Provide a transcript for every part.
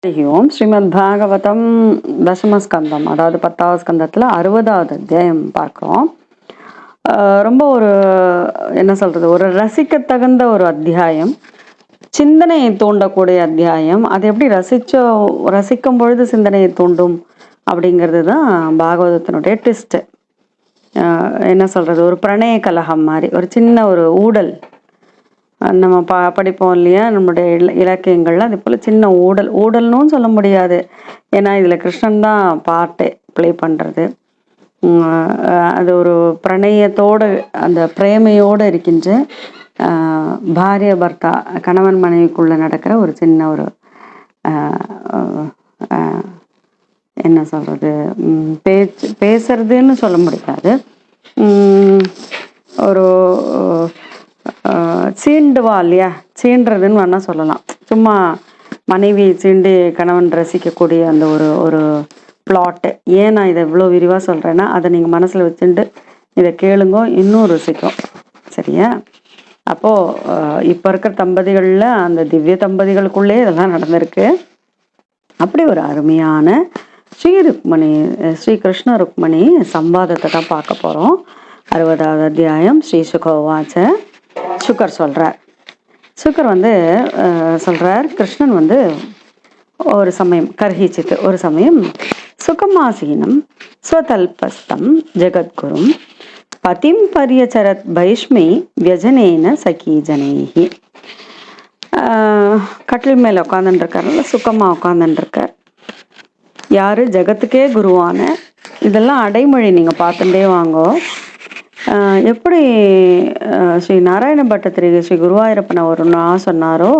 ஹரி ஓம். ஸ்ரீமத் பாகவதம் தசமஸ்கந்தம், அதாவது 10வது ஸ்கந்தத்தில் 60வது அத்தியாயம் பார்க்குறோம். ரொம்ப ஒரு என்ன சொல்கிறது, ஒரு ரசிக்க தகுந்த ஒரு அத்தியாயம், சிந்தனையை தூண்டக்கூடிய அத்தியாயம். அது எப்படி ரசிக்கும் பொழுது சிந்தனையை தூண்டும் அப்படிங்கிறது தான் பாகவதத்தினுடைய ட்விஸ்ட்டு. என்ன சொல்கிறது, ஒரு பிரணய கலகம் மாதிரி, ஒரு சின்ன ஒரு ஊடல் நம்ம படிப்போம் இல்லையா, நம்மளுடைய இலக்கியங்கள்ல அது போல் சின்ன ஊடல்னும் சொல்ல முடியாது. ஏன்னா இதில் கிருஷ்ணன் தான் பாட்டை ப்ளே பண்ணுறது. அது ஒரு பிரணயத்தோடு, அந்த பிரேமையோடு இருக்கின்ற பாரிய பர்த்தா, கணவன் மனைவிக்குள்ளே நடக்கிற ஒரு சின்ன ஒரு என்ன சொல்கிறது, பேசுறதுன்னு சொல்ல முடியாது, ஒரு சீண்டுவா இல்லையா, சீண்டுறதுன்னு வேணா சொல்லலாம். சும்மா மனைவி சீண்டு கணவன் ரசிக்கக்கூடிய அந்த ஒரு ஒரு பிளாட்டு. ஏன் நான் இதை இவ்வளோ விரிவாக சொல்கிறேன்னா, அதை நீங்கள் மனசில் வச்சுட்டு இதை கேளுங்கோ, இன்னும் ருசிக்கும். சரியா? அப்போது இப்போ இருக்கிற தம்பதிகளில் அந்த திவ்ய தம்பதிகளுக்குள்ளே இதெல்லாம் நடந்திருக்கு. அப்படி ஒரு அருமையான ஸ்ரீ கிருஷ்ண ருக்மணி சம்பாதத்தை தான் பார்க்க போகிறோம். 60வது அத்தியாயம். ஸ்ரீ சுகோவாச்ச. சுகர் சொல்கிறார். சுகர் சொல்கிறார், கிருஷ்ணன் ஒரு சமயம் கர்ஹிச்சித்து, ஒரு சமயம் சுகமாசீனம் ஸ்வதல்பஸ்தம் ஜெகத்குரும் பதிம் பரியச்சரத் பைஷ்மி வியஜனேன சகீஜனேஹி. கட்டில் மேலே உட்காந்துட்டுருக்காருல்ல, சுகமாக உட்காந்துட்டுருக்கார். யார்? ஜெகத்துக்கே குருவான. இதெல்லாம் அடைமொழி, நீங்கள் பார்த்துட்டே வாங்கோ. எப்படி ஸ்ரீ நாராயண பட்டத்திரிகை ஸ்ரீ குருவாயூரப்பனை ஒரு நாள் சொன்னாரோ,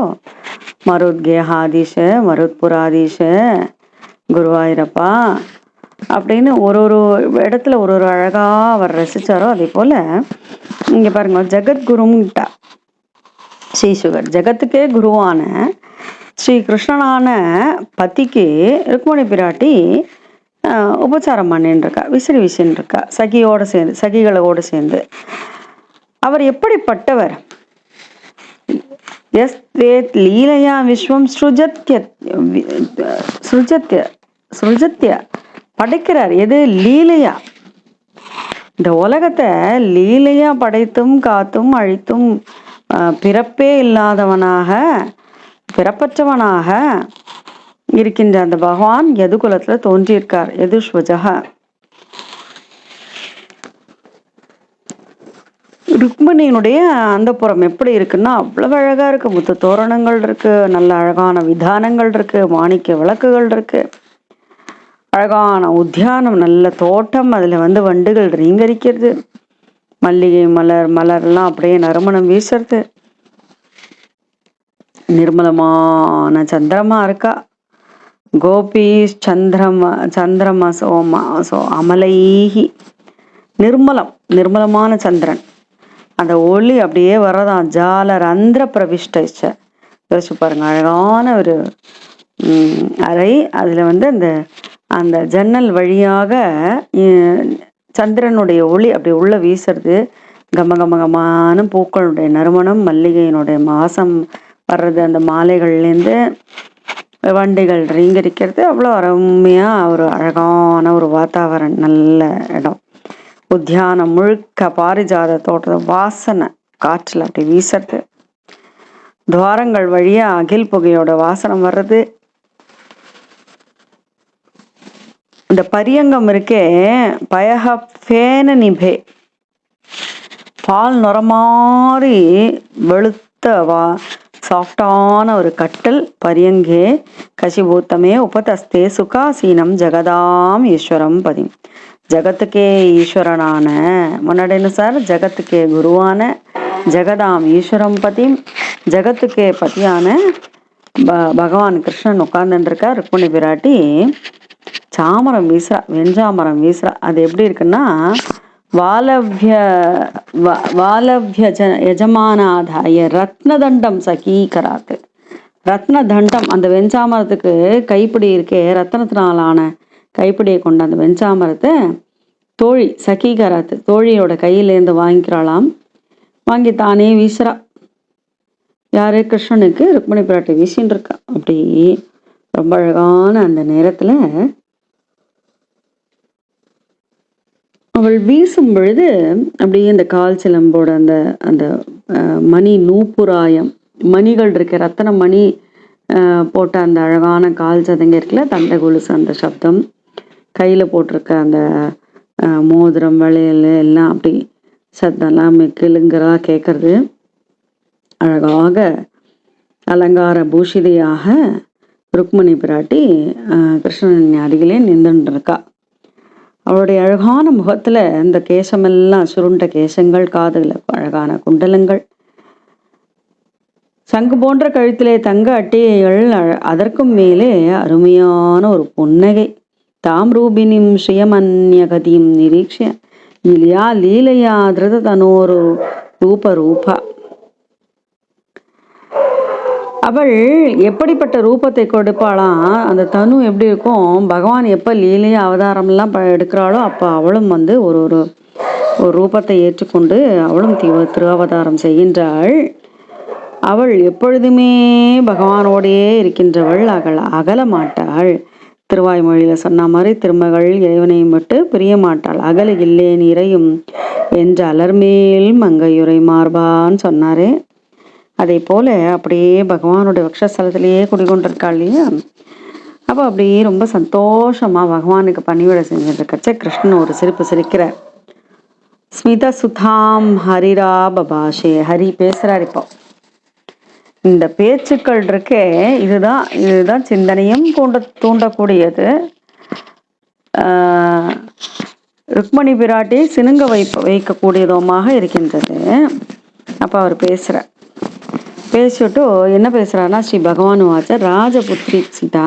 மருத்கேஹாதீஷ மருத்புராதீஷ குருவாயூரப்பா அப்படின்னு ஒரு ஒரு இடத்துல ஒரு ஒரு அழகாக அவர் ரசித்தாரோ, அதே போல் இங்கே பாருங்க, ஜெகத்குருங்கிட்டா ஸ்ரீ சுகர். ஜெகத்துக்கே குருவான ஸ்ரீ கிருஷ்ணனான பத்திக்கு ருக்மணி பிராட்டி உபச்சாரம் பண்ணின்னு இருக்கா, விசின்னு இருக்கா, சகிகளோடு சேர்ந்து. அவர் எப்படிப்பட்டவர்? எஸ் வேத் லீலையா விஸ்வம் சுஜத்ய படைக்கிறார். எது? லீலையா. இந்த உலகத்தை லீலையா படைத்தும் காத்தும் அழித்தும் பிறப்பே இல்லாதவனாக, பிறப்பற்றவனாக இருக்கின்ற அந்த பகவான் எது குலத்துல தோன்றியிருக்கார்? எதுஸ்வஜக. ருக்மணியினுடைய அந்த புறம் எப்படி இருக்குன்னா, அவ்வளவு அழகா இருக்கு. முத்து தோரணங்கள் இருக்கு, நல்ல அழகான விதானங்கள் இருக்கு, மாணிக்க விளக்குகள் இருக்கு, அழகான உத்தியானம், நல்ல தோட்டம், அதுல வண்டுகள் ரீங்கரிக்கிறது, மல்லிகை மலர்லாம் அப்படியே நறுமணம் வீசுறது, நிர்மலமான சந்திரமா இருக்கா. கோபி சந்திரமசோ அமலைஹி. நிர்மலமான சந்திரன், அந்த ஒளி அப்படியே வரதான். ஜாலரந்திர பிரவிஷ்டச்ச. யோசிச்சு பாருங்க, அழகான ஒரு அறை. அதுல அந்த அந்த ஜன்னல் வழியாக சந்திரனுடைய ஒளி அப்படி உள்ள வீசுறது. கமகமகமான பூக்களுடைய நறுமணம், மல்லிகையினுடைய மாசம் வர்றது, அந்த மாலைகள்லேருந்து வண்டிகள் ரீங்கரிக்கிறது. அவ்வளோ அருமையாக ஒரு அழகான ஒரு வாத்தாவரணம், நல்ல இடம். உத்தியானம் முழுக்க பாரிஜாத தோட்ட வாசனை காற்றில் அப்படி வீசுறது. துவாரங்கள் வழியா அகில் புகையோட வாசனம் வர்றது. இந்த பரியங்கம் இருக்கே, பயஹேன நிபே, பால் நுர மாதிரி வெளுத்த சாஃப்டான ஒரு கட்டல். பரியங்கே கசிபூத்தமே உபதஸ்தே சுகாசீனம் ஜெகதாம் ஈஸ்வரம் பதி. ஜகத்துக்கே ஈஸ்வரனான, முன்னாடி சார், ஜகத்துக்கே குருவான, ஜெகதாம் ஈஸ்வரம் பதி, ஜகத்துக்கே பதியான பகவான் கிருஷ்ணன் உட்கார்ந்துருக்கா. ருக்மணி பிராட்டி சாமரம் வீசுறா, வெஞ்சாமரம் வீசுறா. அது எப்படி இருக்குன்னா, வாலவ்ய யஜமானாதாய ரத்னதண்டம் சகீகராத்து. ரத்னதண்டம், அந்த வெஞ்சாமரத்துக்கு கைப்பிடி இருக்கே, ரத்னத்தினாலான கைப்பிடியை கொண்ட அந்த வெஞ்சாமரத்தை தோழி சகீகராத்து, தோழியோட கையிலேருந்து வாங்கிக்கிறாளாம். வாங்கி தானே வீசுறா. யாரு? கிருஷ்ணனுக்கு ருக்மணி பிராட்டி வீசின்னு இருக்கா. அப்படி ரொம்ப அழகான அந்த நேரத்தில் அவள் வீசும் பொழுது அப்படியே அந்த கால் சிலம்போட அந்த அந்த மணி நூப்புராயம் மணிகள் இருக்க ரத்தன மணி போட்ட அந்த அழகான கால் சதங்க இருக்குல்ல, தண்டை கொலுசு அந்த சப்தம், கையில் போட்டிருக்க அந்த மோதிரம் வளையல் எல்லாம் அப்படி சத்தம்லாம் கிளுங்கரா கேட்கறது. அழகாக அலங்கார பூஷிதையாக ருக்மணி பிராட்டி கிருஷ்ணன் அருகிலே நின்றுருக்கா. அவளுடைய அழகான முகத்துல இந்த கேசமெல்லாம் சுருண்ட கேசங்கள், காதுல அழகான குண்டலங்கள், சங்கு போன்ற கழுத்திலே தங்க அட்டைகள், அதற்கும் மேலே அருமையான ஒரு புன்னகை. தாம் ரூபினிம் ஸ்ரீயமன்யகதியும் நிரீட்சிய இலியா லீலையா திருத தனோரு ரூப ரூபா. அவள் எப்படிப்பட்ட ரூபத்தை கொடுப்பாளாம், அந்த தனு எப்படி இருக்கும், பகவான் எப்போ லீலையா அவதாரம்லாம் எடுக்கிறாளோ அப்போ அவளும் வந்து ஒரு ஒரு ஒரு ரூபத்தை ஏற்றுக்கொண்டு அவளும் திருவவதாரம் செய்கின்றாள். அவள் எப்பொழுதுமே பகவானோடையே இருக்கின்றவள், அகல மாட்டாள். திருவாய்மொழியில் சொன்ன மாதிரி திருமகள் இறைவனையும் விட்டு பிரிய மாட்டாள். அகல இல்லேன் இறையும் என்ற அலர்மேல் மங்கையுரை மார்பான்னு சொன்னாரே, அதே போல அப்படியே பகவானுடைய வக்ஷஸ்தலத்திலேயே குடிகொண்டிருக்காள் இல்லையா. அப்போ அப்படியே ரொம்ப சந்தோஷமா பகவானுக்கு பணிவிடை செஞ்சுருக்கச்ச கிருஷ்ணன் ஒரு சிரிப்பு சிரிக்கிறார். ஸ்மித சுதாம் ஹரிரா பபாஷே. ஹரி பேசுறார். இப்போ இந்த பேச்சுக்கள் இருக்கே, இதுதான் சிந்தனையும் தூண்டக்கூடியது. ருக்மணி பிராட்டி சினுங்க வைக்கக்கூடியதுமாக இருக்கின்றது. அப்போ அவர் பேசுகிறார். பேசிட்டு என்ன பேசுகிறாருன்னா, ஸ்ரீ பகவான் வாச்ச ராஜபுத்ரி சீதா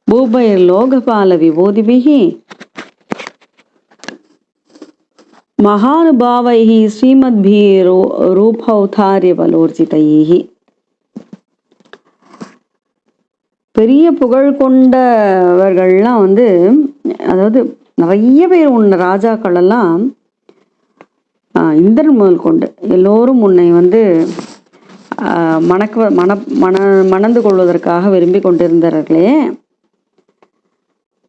பூபைர் லோகபால விபூதிபிஹி மகானுபாவைஹி ஸ்ரீமத்பி ரூபௌதாரிய பலோர்ஜிதைஹி. பெரிய புகழ் கொண்டவர்கள்லாம் வந்து, அதாவது நிறைய பேர் உன்னை ராஜாக்கள் எல்லாம் இந்திரன் முதல் கொண்டு எல்லோரும் உன்னை வந்து மணந்து கொள்வதற்காக விரும்பி கொண்டிருந்தார்களே.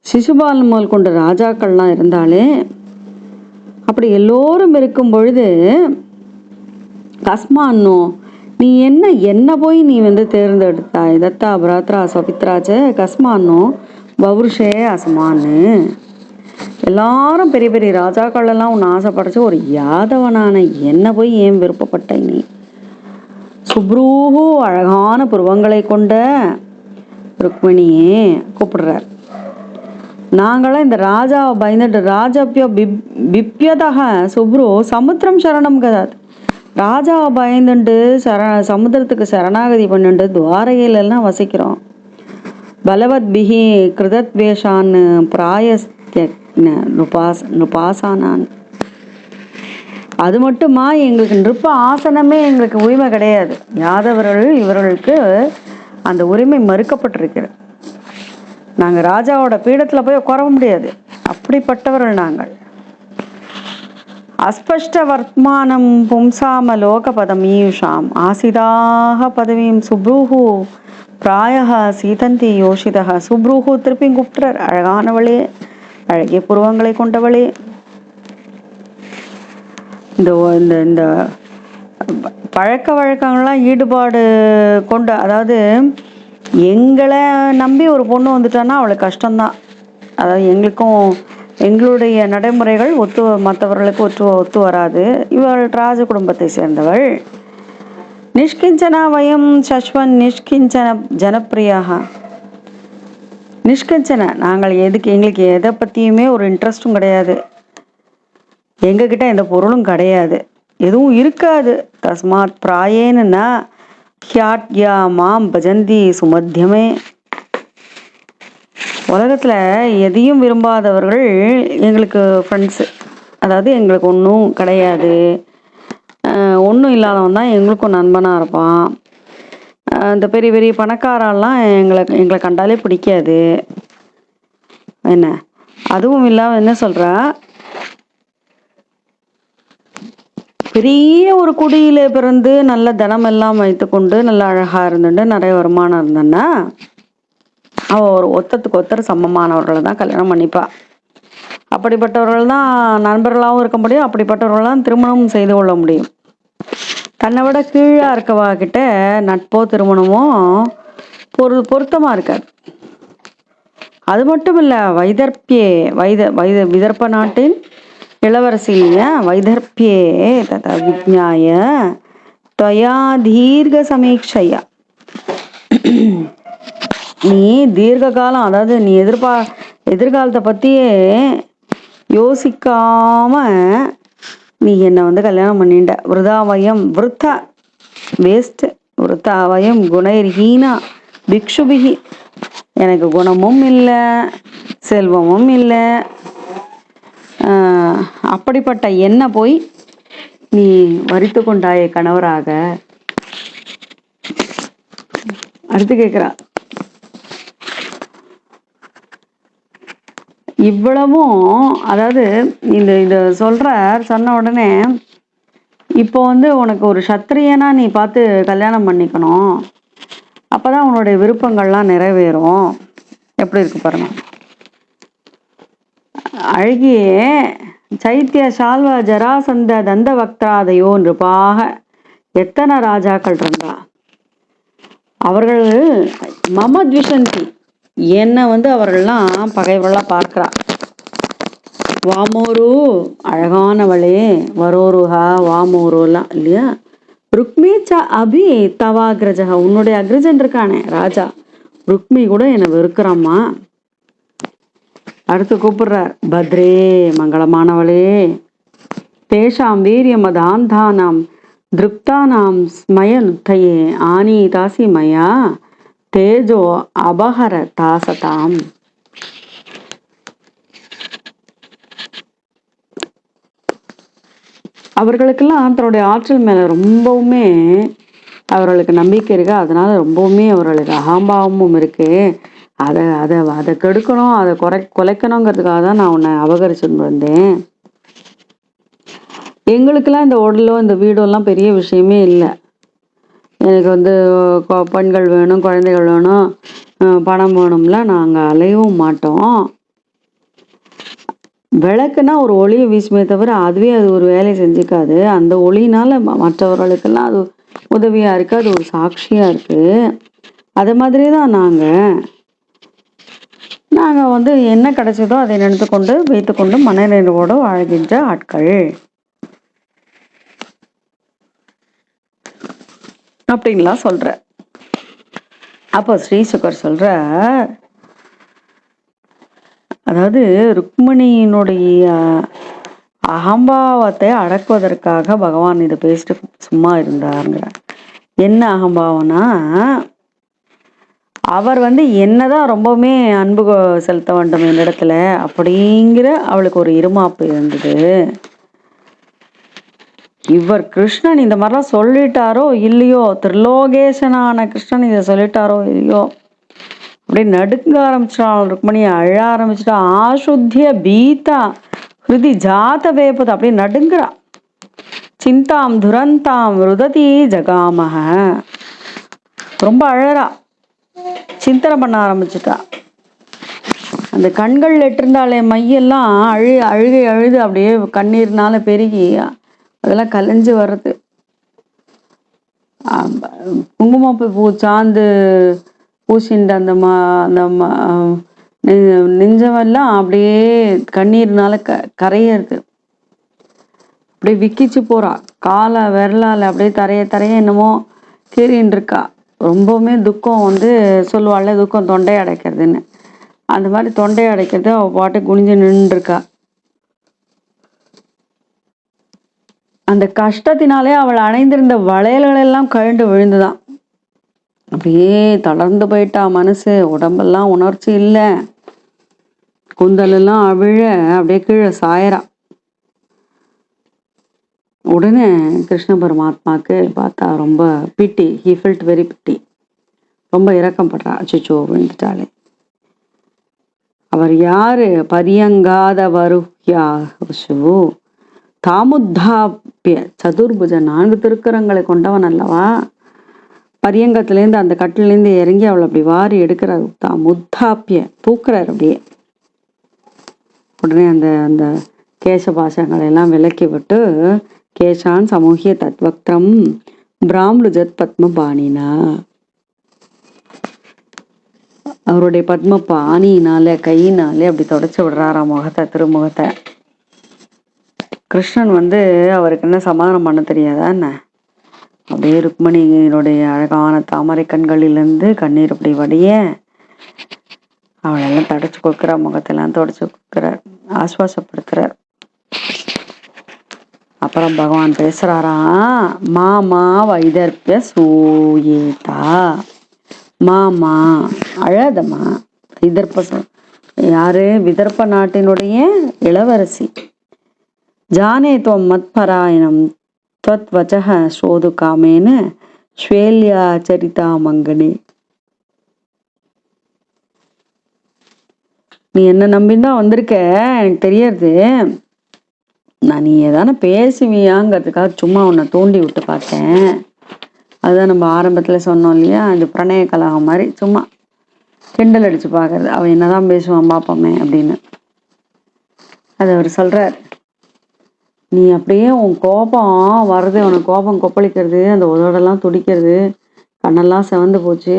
சிசுபாலன் முதல் கொண்ட ராஜாக்கள்லாம் இருந்தாலே, அப்படி எல்லோரும் இருக்கும் பொழுது கஸ்மான்னோ நீ என்ன போய் நீ வந்து தேர்ந்தெடுத்தாய், தத்தா பிராத்ரா சபித்ராச்ச கஸ்மான்னோ பவுருஷே அசமானு. எல்லாரும் பெரிய பெரிய ராஜாக்கள் எல்லாம் உன்னை ஆசைப்படைச்சு, ஒரு யாதவனான என்ன போய் ஏன் விருப்பப்பட்ட நீ. சுப்ரூஹு அழகான புருவங்களை கொண்ட ருக்மிணியே கூப்பிடுறார். நாங்களாம் இந்த ராஜாவை பயந்துட்டு ராஜப்யோ பிப்யதக சுப்ரு சமுத்திரம் சரணம் கதாது. ராஜாவை பயந்துட்டு சமுத்திரத்துக்கு சரணாகதி பண்ணிட்டு துவாரகையிலெல்லாம் வசிக்கிறோம். பலவத் பிஹி கிருதத்வேஷான்னு பிராயஸ்திய நுபாசானான். அது மட்டுமா, எங்களுக்கு நிருப்ப ஆசனமே எங்களுக்கு உரிமை கிடையாது. யாதவர்கள் இவர்களுக்கு அந்த உரிமை மறுக்கப்பட்டிருக்கிறது. நாங்கள் ராஜாவோட பீடத்தில் போய் உட்கார முடியாது, அப்படிப்பட்டவர்கள் நாங்கள். அஸ்பஷ்ட வர்த்மானம் பும்சாம லோக பதம் ஈஷாம் ஆசிதாக பதவியும் சுப்ரூஹு பிராயக சீதந்தி யோஷிதக. சுப்ரூஹு திருப்பி கூப்பிட்டுறார். அழகானவளே, அழகிய புருவங்களை கொண்டவளே, இந்த இந்த பழக்க வழக்கங்கள்லாம் ஈடுபாடு கொண்டு, அதாவது எங்களை நம்பி ஒரு பொண்ணு வந்துட்டான்னா அவளுக்கு கஷ்டம்தான். அதாவது எங்களுடைய நடைமுறைகள் மற்றவர்களுக்கு ஒத்து வராது. இவள் ராஜ குடும்பத்தை சேர்ந்தவள். நிஷ்கிஞ்சனா வயம் சஸ்வன் நிஷ்கிஞ்சன ஜனப்பிரியாக. நிஷ்கிஞ்சன, எங்களுக்கு எதை பற்றியுமே ஒரு இன்ட்ரெஸ்டும் கிடையாது. எங்ககிட்ட எந்த பொருளும் கிடையாது, எதுவும் இருக்காது. தஸ்மாத் பிராயேன்னா ஹியாட்யா மாம் பஜந்தி சுமத்தியமே. உலகத்தில் எதையும் விரும்பாதவர்கள் எங்களுக்கு ஃப்ரெண்ட்ஸு. அதாவது எங்களுக்கு ஒன்றும் கிடையாது, ஒன்றும் இல்லாதவன் தான் எங்களுக்கும் நண்பனாக இருப்பான். இந்த பெரிய பெரிய பணக்காரெல்லாம் எங்களை கண்டாலே பிடிக்காது. என்ன அதுவும் இல்லாமல் என்ன சொல்கிறா, பெரிய ஒரு குடியில பிறந்து நல்ல தனம் எல்லாம் வைத்து கொண்டு நல்ல அழகா இருந்துட்டு நிறைய வருமானம் இருந்தேன்னா அவள் ஒரு ஒத்தத்துக்கு ஒத்தர் சமமானவர்களை தான் கல்யாணம் பண்ணிப்பா. அப்படிப்பட்டவர்கள் தான் நண்பர்களாகவும் இருக்க முடியும், அப்படிப்பட்டவர்கள் தான் திருமணமும் செய்து கொள்ள முடியும். தன்னை விட கீழே இருக்கவா கிட்ட நட்போ திருமணமோ பொருத்தமா இருக்காது. அது மட்டும் இல்ல, வைதர்ப்பியே விதர்ப்ப நாட்டின் இளவரசிய வைதர்ப்பியே ததா விஜ்ஞாய त्वया தீர்க்க சமீட்சையா, நீ தீர்க்க காலம், அதாவது நீ எதிர்காலத்தை பத்தியே யோசிக்காம நீ என்னை கல்யாணம் பண்ணிட்ட. விருத்தா வேஸ்ட், விருத்தாவயம் குணைர்ஹீனா பிக்ஷுபிகி, எனக்கு குணமும் இல்லை செல்வமும் இல்லை, அப்படிப்பட்ட என்ன போய் நீ வரித்து கொண்டாய கணவராக. அடுத்து கேட்கிறா, இவ்வளவும் அதாவது இந்த சொன்ன உடனே இப்போ உனக்கு ஒரு சத்திரியனா நீ பார்த்து கல்யாணம் பண்ணிக்கணும், அப்பதான் உன்னுடைய விருப்பங்கள்லாம் நிறைவேறும். எப்படி இருக்கு பாருங்க. அழகியே சைத்திய சால்வ ஜராசந்த தந்த வக்திராதையோ நிருபாக, எத்தனை ராஜாக்கள் இருந்தா அவர்கள் மம த்விஷந்தி, என்னை அவர்கள்லாம் பகைவர்களாக பார்க்கிறா. வாமோரு அழகானவளே, வரோருஹா வாமோருலாம் இல்லையா, ருக்மீச்சா அபி தவாகிரஜா, உன்னுடைய அக்ரஜன் இருக்கானே ராஜா ருக்மி கூட என்னை வெறுக்கிறாம்மா. அடுத்து கூப்பிடுறார், பத்ரே மங்களமானவளே, தேஷாம் வீரியமதாந்தானாம் திருப்தானாம் ஸ்மய நுத்தையே ஆனி தாசி மயா தேஜோ அபஹர தாசதாம். அவர்களுக்கெல்லாம் தன்னுடைய ஆற்றல் மேல ரொம்பவுமே அவர்களுக்கு நம்பிக்கை இருக்கு. அதனால ரொம்பவுமே அவர்களுக்கு அகம்பாவமும் இருக்கு. அதை அதை அதை கெடுக்கணும், அதை குலைக்கணுங்கிறதுக்காக தான் நான் உன்னை அபகரிச்சுட்டு வந்தேன். எங்களுக்கெல்லாம் இந்த உடலோ இந்த வீடெல்லாம் பெரிய விஷயமே இல்லை. எனக்கு பெண்கள் வேணும், குழந்தைகள் வேணும், பணம் வேணும்ல நாங்கள் அலையவும் மாட்டோம். விளக்குனா ஒரு ஒளியை வீசுமே தவிர அதுவே அது ஒரு வேலையை செஞ்சுக்காது. அந்த ஒளினால மற்றவர்களுக்கெல்லாம் அது உதவியா இருக்கு, அது ஒரு சாட்சியா இருக்கு. அது மாதிரி தான் நாங்கள் என்ன கிடைச்சதோ அதை நினைத்து கொண்டு வைத்துக்கொண்டு மனநிறைவோடு வாழ்கின்ற ஆட்கள் அப்படின்லாம் சொல்ற. அப்போ ஸ்ரீ சுகர் சொல்ற, அதாவது ருக்மிணியினுடைய அகம்பாவத்தை அடக்குவதற்காக பகவான் இதை பேசிட்டு சும்மா இருந்தாருங்க. என்ன அகம்பாவம்னா, அவர் என்னதான் ரொம்பவுமே அன்பு செலுத்த வேண்டும் என்னிடத்துல அப்படிங்கிற அவளுக்கு ஒரு இருமாப்பு இருந்தது. இவர் கிருஷ்ணன் இந்த மாதிரிலாம் சொல்லிட்டாரோ இல்லையோ, திரிலோகேசனான கிருஷ்ணன் இதை சொல்லிட்டாரோ இல்லையோ, அப்படியே நடுங்க ஆரம்பிச்சிட்டான். ருக்மணி அழ ஆரம்பிச்சுட்டா. ஆசுத்திய பீதா ஹிருதி ஜாத வேப்பது, அப்படியே நடுங்குறா. சிந்தாம் துரந்தாம் ருததி ஜகாமக, ரொம்ப அழறா, சிந்தனை பண்ண ஆரம்பிச்சுட்டா. அந்த கண்கள் எட்டிருந்தாலே மையெல்லாம் அழுது அப்படியே கண்ணீர்னால பெருகி அதெல்லாம் கலைஞ்சு வர்றது. குங்குமப்பூ பூ சாந்து பூசிண்ட அந்த நெஞ்சமெல்லாம் அப்படியே கண்ணீர்னால கரையிறது. அப்படியே விக்கிச்சு போறா. காலை விரலால அப்படியே தரைய என்னமோ கீறின்னு இருக்கா. ரொம்பவுமே துக்கம் சொல்லுவாள்ல, துக்கம் தொண்டையை அடைக்கிறதுன்னு, அந்த மாதிரி தொண்டையை அடைக்கிறது. அவள் பாட்டு குனிஞ்சு நின்றுருக்கா. அந்த கஷ்டத்தினாலே அவள் அணைந்திருந்த வளையல்கள் எல்லாம் கழண்டு விழுந்துதான். அப்படியே தளர்ந்து போயிட்டா மனசு. உடம்பெல்லாம் உணர்ச்சி இல்லை. குந்தலெல்லாம் அவிழ அப்படியே கீழே சாயறா. உடனே கிருஷ்ண பரமாத்மாக்கு பார்த்தா ரொம்ப பிட்டி, ஹி ஃபெல்ட் வெரி பிட்டி, ரொம்ப இரக்கப்படுறா. அச்சோ விழுந்துட்டாளே. அவர் யாரு? பரியங்காத வருஹ்யாசு தாமுத்தாப்பிய சதுர்புஜ, 4 திருக்கரங்களை கொண்டவன் அல்லவா. பரியங்கத்திலேருந்து அந்த கட்டிலேருந்து இறங்கி அவளை அப்படி வாரி எடுக்கிறார். முத்தாப்பிய தூக்குறார் அப்படியே. உடனே அந்த அந்த கேசபாசங்களை எல்லாம் விலக்கி விட்டு கேசான் சமூகிய தத்வக்தம் பிராம்லுஜத் பத்மபாணினா, அவருடைய பத்ம பாணியினால கையினாலே அப்படி தொடச்சு விடுறாராம் முகத்தை, திருமுகத்தை. கிருஷ்ணன் அவருக்கு என்ன சமாதானம் பண்ண தெரியாதா என்ன? அப்படியே ருக்மணியினுடைய அழகான தாமரை கண்களிலிருந்து கண்ணீர் அப்படி வடிய அவளெல்லாம் தொடச்சு கொடுக்குறா, முகத்தெல்லாம் தொடச்சு கொடுக்குறார், ஆஸ்வாசப்படுத்துறார். அப்புறம் பகவான் பேசுறாராம், மாமா வைதர்பிய சூயேதா, மாமா அழாதம்மா. விதர்ப்ப யாரு? விதர்ப்ப நாட்டினுடைய இளவரசி. ஜானே துவம் மத்பராயணம் त्वत् वचः श्रोतु कामेन श्वेल्या चरिता मङ्गने. நீ என்ன நம்பிதான் வந்திருக்க, எனக்கு தெரியாது. நான் நீ ஏதான பேசுவியாங்கிறதுக்காக சும்மா உன்னை தூண்டி விட்டு பார்த்தேன். அதுதான் நம்ம ஆரம்பத்துல சொன்னோம் இல்லையா, அது பிரணய கலகம் மாதிரி சும்மா கிண்டல் அடிச்சு பாக்குறது. அவன் என்னதான் பேசுவான் பாப்போமே அப்படின்னு. அது அவர் சொல்றார், நீ அப்படியே உன் கோபம் வர்றது, உனக்கு கோபம் கொப்பளிக்கிறது, அந்த உதடெல்லாம் துடிக்கிறது, கண்ணெல்லாம் செவந்து போச்சு.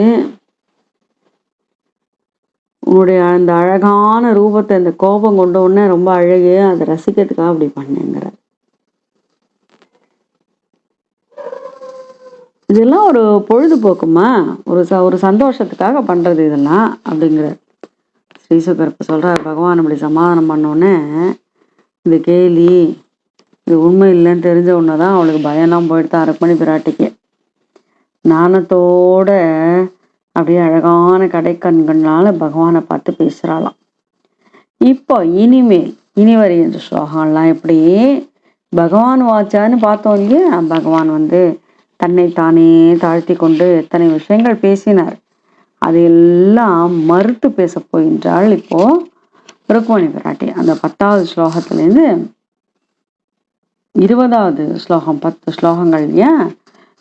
உன்னுடைய அந்த அழகான ரூபத்தை, அந்த கோபம் கொண்ட உடனே ரொம்ப அழகு, அதை ரசிக்கிறதுக்காக அப்படி பண்ணேங்கிற. இதெல்லாம் ஒரு பொழுதுபோக்குமா, ஒரு சந்தோஷத்துக்காக பண்றது இதெல்லாம் அப்படிங்கிற. ஸ்ரீசுகர் இப்ப சொல்றார், பகவான் அப்படி சமாதானம் பண்ணோடனே இந்த கேலி இது உண்மை இல்லைன்னு தெரிஞ்ச உடனேதான் அவளுக்கு பயம்லாம் போயிட்டு ருக்மணி பிராட்டிக்கு நாணத்தோட அப்படியே அழகான கடைக்கண்கள்னால பகவானை பார்த்து பேசுறாளாம். இப்போ இனிமேல் இனி வருகின்ற ஸ்லோகம்லாம் எப்படி பகவான் வாச்சான்னு பார்த்தோம் இல்லையா, பகவான் தன்னை தானே தாழ்த்தி கொண்டு எத்தனை விஷயங்கள் பேசினார், அதையெல்லாம் மறுத்து பேச போகின்றாள் இப்போ ருக்மணி பிராட்டி. அந்த 10வது ஸ்லோகத்திலேருந்து 20வது ஸ்லோகம், 10 ஸ்லோகங்கள் இல்லையா,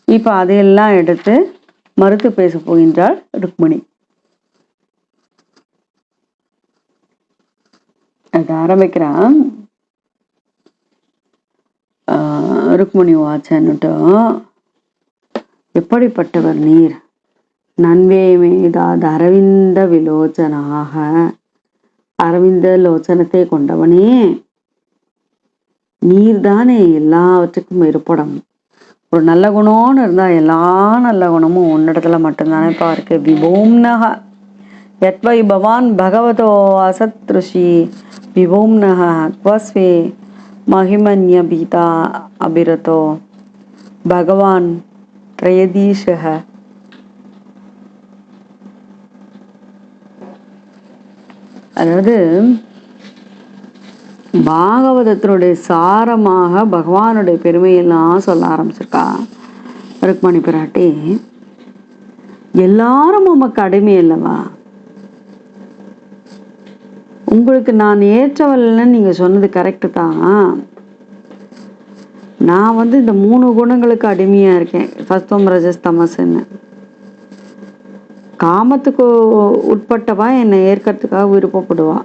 இப்ப அதையெல்லாம் எடுத்து மறுத்து பேச போகின்றாள் ருக்மணி. அது ஆரம்பிக்கிறான். ருக்மணி வாச்சன்னுட்டும், எப்படிப்பட்டவர் நீர், நன்வே மேதாது அரவிந்த விலோச்சனாக, அரவிந்த லோச்சனத்தை கொண்டவனே, நீர் தானே எல்லாவற்றுக்கும் இருப்படம். ஒரு நல்ல குணம்னு இருந்தா எல்லா நல்ல குணமும் உன்னிடத்துல மட்டும்தானேப்பா இருக்கு. விபோம்னக யத்வை பவான் பகவதோ அசத் ருஷி விபோம்னக க்வஸ்வே மகிமன்ய பீதா அபிரதோ பகவான் த்ரயதீஷக. அதாவது பாகவதத்தினுடைய சாரமாக பகவானுடைய பெருமையெல்லாம் சொல்ல ஆரம்பிச்சிருக்கா ருக்மணி பிராட்டி. எல்லாரும் உமக்கு அடிமை அல்லவா, உங்களுக்கு நான் ஏற்றவல்னு நீங்க சொன்னது கரெக்டு தான். நான் இந்த 3 குணங்களுக்கு அடிமையா இருக்கேன், சத்துவம் ரஜஸ் தமசுன்னு. காமத்துக்கு உட்பட்டவா என்னை ஏற்கிறதுக்காக விருப்பப்படுவா.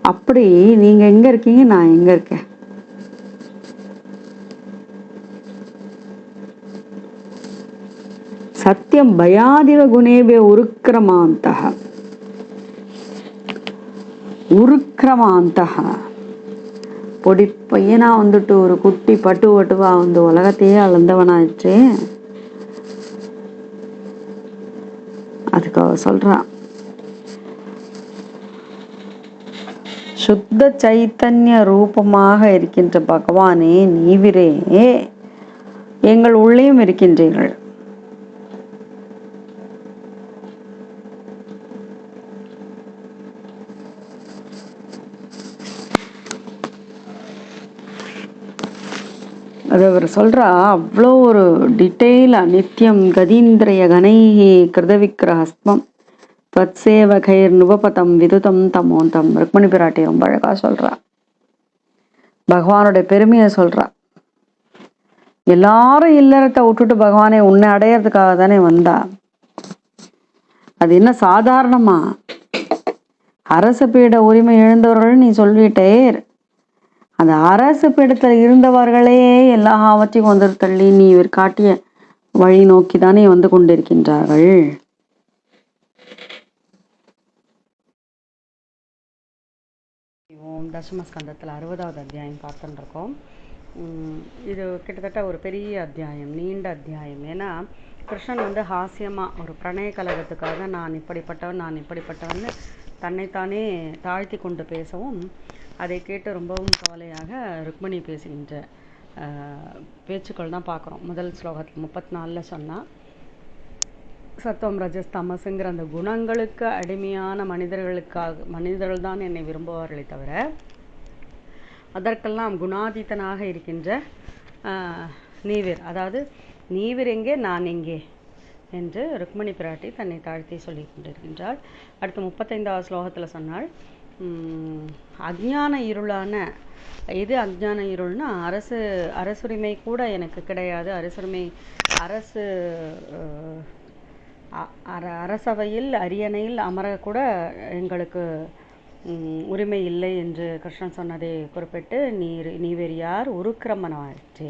அப்படி நீங்க எங்க இருக்கீங்க, நான் எங்க இருக்கேன்? சத்தியம் பயாதிவ குணேபே உருக்கிரமாந்தக. உருக்கிரமாந்தக பொடி பையனா ஒரு குட்டி பட்டுவா உலகத்தையே அளந்தவனாச்சு. அதுக்கு அவ சொல்றான், சுத்த சைத்தன்ய ரூபமாக இருக்கின்ற பகவானே, நீவிரே எங்கள் உள்ளேயும் இருக்கின்றீர்கள். அது அவர் சொல்றா, அவ்வளோ ஒரு டீட்டெயிலா. நித்தியம் கதீந்திரிய கணைஹி கிருதவிக்கிரஹஸ்மம் தத்சேவகைர் நுபபதம் விதுதம் தமோந்தம். ருக்மணி பிராட்டி ரொம்ப அழகா சொல்றா, பகவானுடைய பெருமையை சொல்றா. எல்லாரும் இல்லறத்தை விட்டுட்டு பகவானை உன்னை அடையிறதுக்காக தானே வந்தா. அது என்ன சாதாரணமா? அரச பீட உரிமை இழந்தவர்கள் நீ சொல்லிட்டே. அந்த அரசு பீடத்தில் இருந்தவர்களே எல்லாவற்றையும் வந்து தள்ளி நீ இவர் காட்டிய வழி நோக்கி தானே வந்து கொண்டிருக்கின்றார்கள். தசமஸ்கந்தத்தில் 60வது அத்தியாயம் பார்த்துட்டு இருக்கோம். இது கிட்டத்தட்ட ஒரு பெரிய அத்தியாயம், நீண்ட அத்தியாயம். ஏன்னா கிருஷ்ணன் வந்து ஹாஸ்யமாக ஒரு பிரணய கலகத்துக்காக நான் இப்படிப்பட்டவன் தன்னைத்தானே தாழ்த்தி கொண்டு பேசவும், அதை கேட்டு ரொம்பவும் கவலையாக ருக்மிணி பேசுகின்ற பேச்சுக்கள் தான் பார்க்குறோம். முதல் ஸ்லோகத்தில் 34 சொன்னால், சத்துவம் ரஜஸ் தமசுங்கிற அந்த குணங்களுக்கு அடிமையான மனிதர்கள் தான் என்னை விரும்புவார்களே தவிர, அதற்கெல்லாம் குணாதீதனாக இருக்கின்ற நீவிர், அதாவது நீவிர் எங்கே நான் எங்கே என்று ருக்மிணி பிராட்டி தன்னை தாழ்த்தி சொல்லி கொண்டிருக்கின்றாள். அடுத்து 35வது ஸ்லோகத்தில் சொன்னாள், அஞ்ஞான இருளான, இது அஞ்ஞான இருள்னா அரசுரிமை கூட எனக்கு கிடையாது, அரசவையில் அரியணையில் அமரக்கூட எங்களுக்கு உரிமை இல்லை என்று கிருஷ்ணன் சொன்னதை குறிப்பிட்டு, நீவர் யார்? உருக்கிரமனாயிற்றே.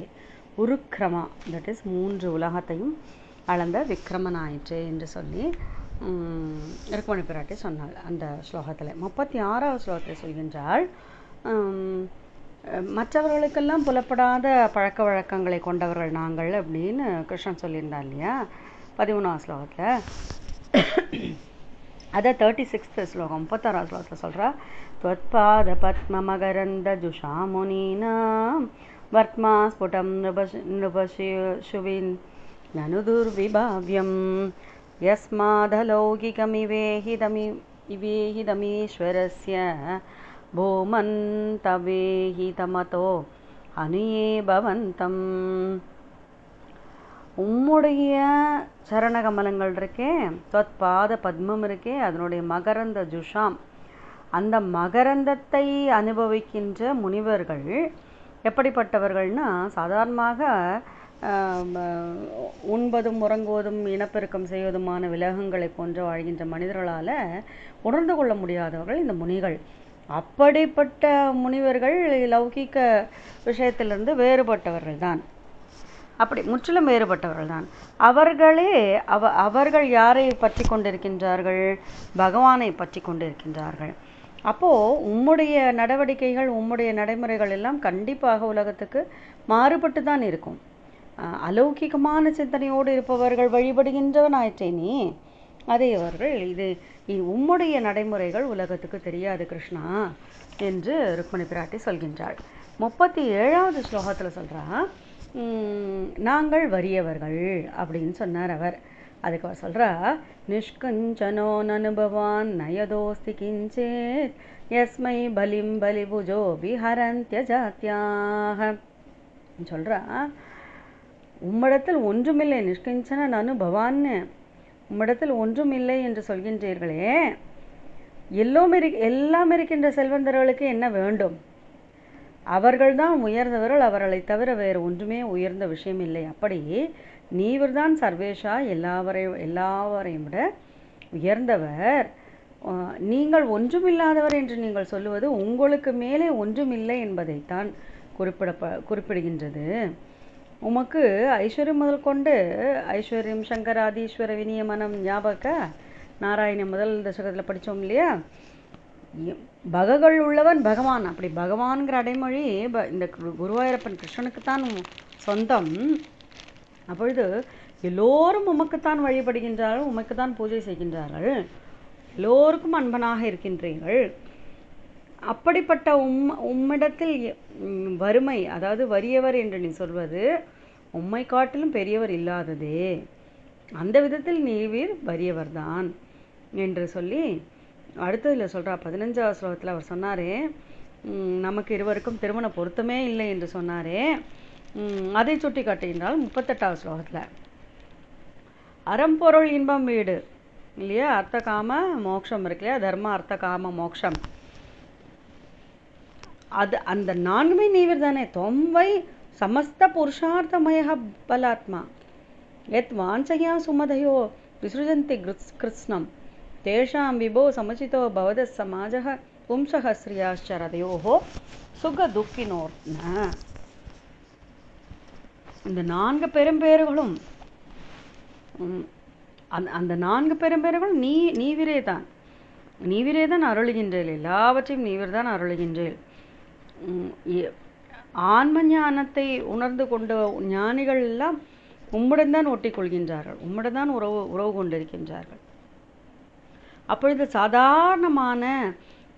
உருக்கிரமா, தட் இஸ் 3 உலகத்தையும் அளந்த விக்ரமனாயிற்றே என்று சொல்லி ருக்மிணி பிராட்டி சொன்னாள் அந்த ஸ்லோகத்தில். 36வது ஸ்லோகத்தில் சொல்கின்றாள், மற்றவர்களுக்கெல்லாம் புலப்படாத பழக்க வழக்கங்களை கொண்டவர்கள் நாங்கள் அப்படின்னு கிருஷ்ணன் சொல்லியிருந்தா இல்லையா 13வது ஸ்லோகத்தில். அதை 36th ஸ்லோகம் 36வது ஸ்லோகத்தில் சொல்கிறா, त्वत्पाद पद्म मकरन्द जुषामुनीनां वर्त्मा स्फुटं नृपशुविन् ननु दुर्विभाव्यं यस्मादलौकिकमिवेहितमीश्वरस्य भूमन्तवेहितमतो அனுயே பவந்தம். உம்முடைய சரணகமலங்கள் இருக்கே, தொத்பாத பத்மம் இருக்கே, அதனுடைய மகரந்த ஜுஷாம், அந்த மகரந்தத்தை அனுபவிக்கின்ற முனிவர்கள் எப்படிப்பட்டவர்கள்னா, சாதாரணமாக உண்பதும் உறங்குவதும் இனப்பெருக்கம் செய்வதுமான விலகங்களை போன்று வாழ்கின்ற மனிதர்களால் உணர்ந்து கொள்ள முடியாதவர்கள் இந்த முனிகள். அப்படிப்பட்ட முனிவர்கள் லௌகிக்க விஷயத்திலிருந்து வேறுபட்டவர்கள் தான், அப்படி முற்றிலும் வேறுபட்டவர்கள் தான் அவர்களே. அவர்கள் யாரை பற்றி கொண்டிருக்கின்றார்கள்? பகவானை பற்றி கொண்டிருக்கின்றார்கள். அப்போது உம்முடைய நடவடிக்கைகள், உம்முடைய நடைமுறைகள் எல்லாம் கண்டிப்பாக உலகத்துக்கு மாறுபட்டு தான் இருக்கும். அலௌகிகமான சிந்தனையோடு இருப்பவர்கள் வழிபடுகின்றவனாயிற்றே நீ, அதை அவர்கள் இது உம்முடைய நடைமுறைகள் உலகத்துக்கு தெரியாது கிருஷ்ணா என்று ருக்மிணி பிராட்டி சொல்கின்றாள். 37வது ஸ்லோகத்தில் சொல்கிறா, நாங்கள் வறியவர்கள் அப்படின்னு சொன்னார் அவர். அதுக்கு அவர் சொல்கிறா, நிஷ்கஞ்சனோ நனுபவான் நயதோஸ்தி கிஞ்சேத் யஸ்மை பலிம் பலிபுஜோ விஹரந்திய ஜாத்தியாக சொல்கிறா, உம்மிடத்தில் ஒன்றுமில்லை, நிஷ்கிஞ்சன அனுபவான்னு உம்மிடத்தில் ஒன்றுமில்லை என்று சொல்கின்றீர்களே, எல்லாம் இருக்கின்ற செல்வந்தர்களுக்கு என்ன வேண்டும்? அவர்கள்தான் உயர்ந்தவர்கள், அவர்களை தவிர வேறு ஒன்றுமே உயர்ந்த விஷயம் இல்லை. அப்படி நீவர்தான் சர்வேஷா, எல்லாவரையும் விட உயர்ந்தவர். நீங்கள் ஒன்றுமில்லாதவர் என்று நீங்கள் சொல்லுவது உங்களுக்கு மேலே ஒன்றுமில்லை என்பதைத்தான் குறிப்பிடுகின்றது. உமக்கு ஐஸ்வர்யம் முதல் கொண்டு, ஐஸ்வர்யம் சங்கராதீஸ்வர விநியமனம் ஞாபக நாராயண முதல் தசகத்தில் படித்தோம் இல்லையா, பககள் உள்ளவன் பகவான். அப்படி பகவான்கிற அடைமொழி இந்த குருவாயூரப்பன் கிருஷ்ணனுக்குத்தான் சொந்தம். அப்பொழுது எல்லோரும் உமக்குத்தான் வழிபடுகின்றார்கள், உமக்குத்தான் பூஜை செய்கின்றார்கள், எல்லோருக்கும் அன்பனாக இருக்கின்றீர்கள். அப்படிப்பட்ட உம்மிடத்தில் வறுமை, அதாவது வறியவர் என்று நீ சொல்வது உம்மை காட்டிலும் பெரியவர் இல்லாததே, அந்த விதத்தில் நீவீர் வறியவர் தான் என்று சொல்லி அடுத்ததில் சொல்கிறா. 15வது ஸ்லோகத்தில் அவர் சொன்னாரே, நமக்கு இருவருக்கும் திருமண பொருத்தமே இல்லை என்று சொன்னாரே, அதை சுட்டி காட்டுகின்றால் 38வது ஸ்லோகத்தில் அறம்பொருள் இன்பம் வீடு இல்லையா, அர்த்த காம மோட்சம் இருக்கு இல்லையா, தர்ம அர்த்த காம மோட்சம், அது அந்த 4மே நீவர் தானே. தொம்வை समस्त पुरुषार्थमयः बलात्मा यत् वाञ्छया सुमधयो विसृजन्ति कृत्स्नं तेषां विभो समुचितो भवतः समाजः पुंसः स्त्रियाश्च रतयोः சுகதுக்கினோர்ன. இந்த 4 பெரும்பேறுகளும் அந்த 4 பெரும்பேறுகளும் நீவிரேதான். நீவிரேதான் அருளுகின்றேன், எல்லாவற்றையும் நீவிர்தான் அருளுகின்றேன். ஆன்ம ஞானத்தை உணர்ந்து கொண்ட ஞானிகள் எல்லாம் உம்முடன் தான் ஒட்டி கொள்கின்றார்கள், உம்முடன் தான் உறவு கொண்டிருக்கின்றார்கள். அப்பொழுது சாதாரணமான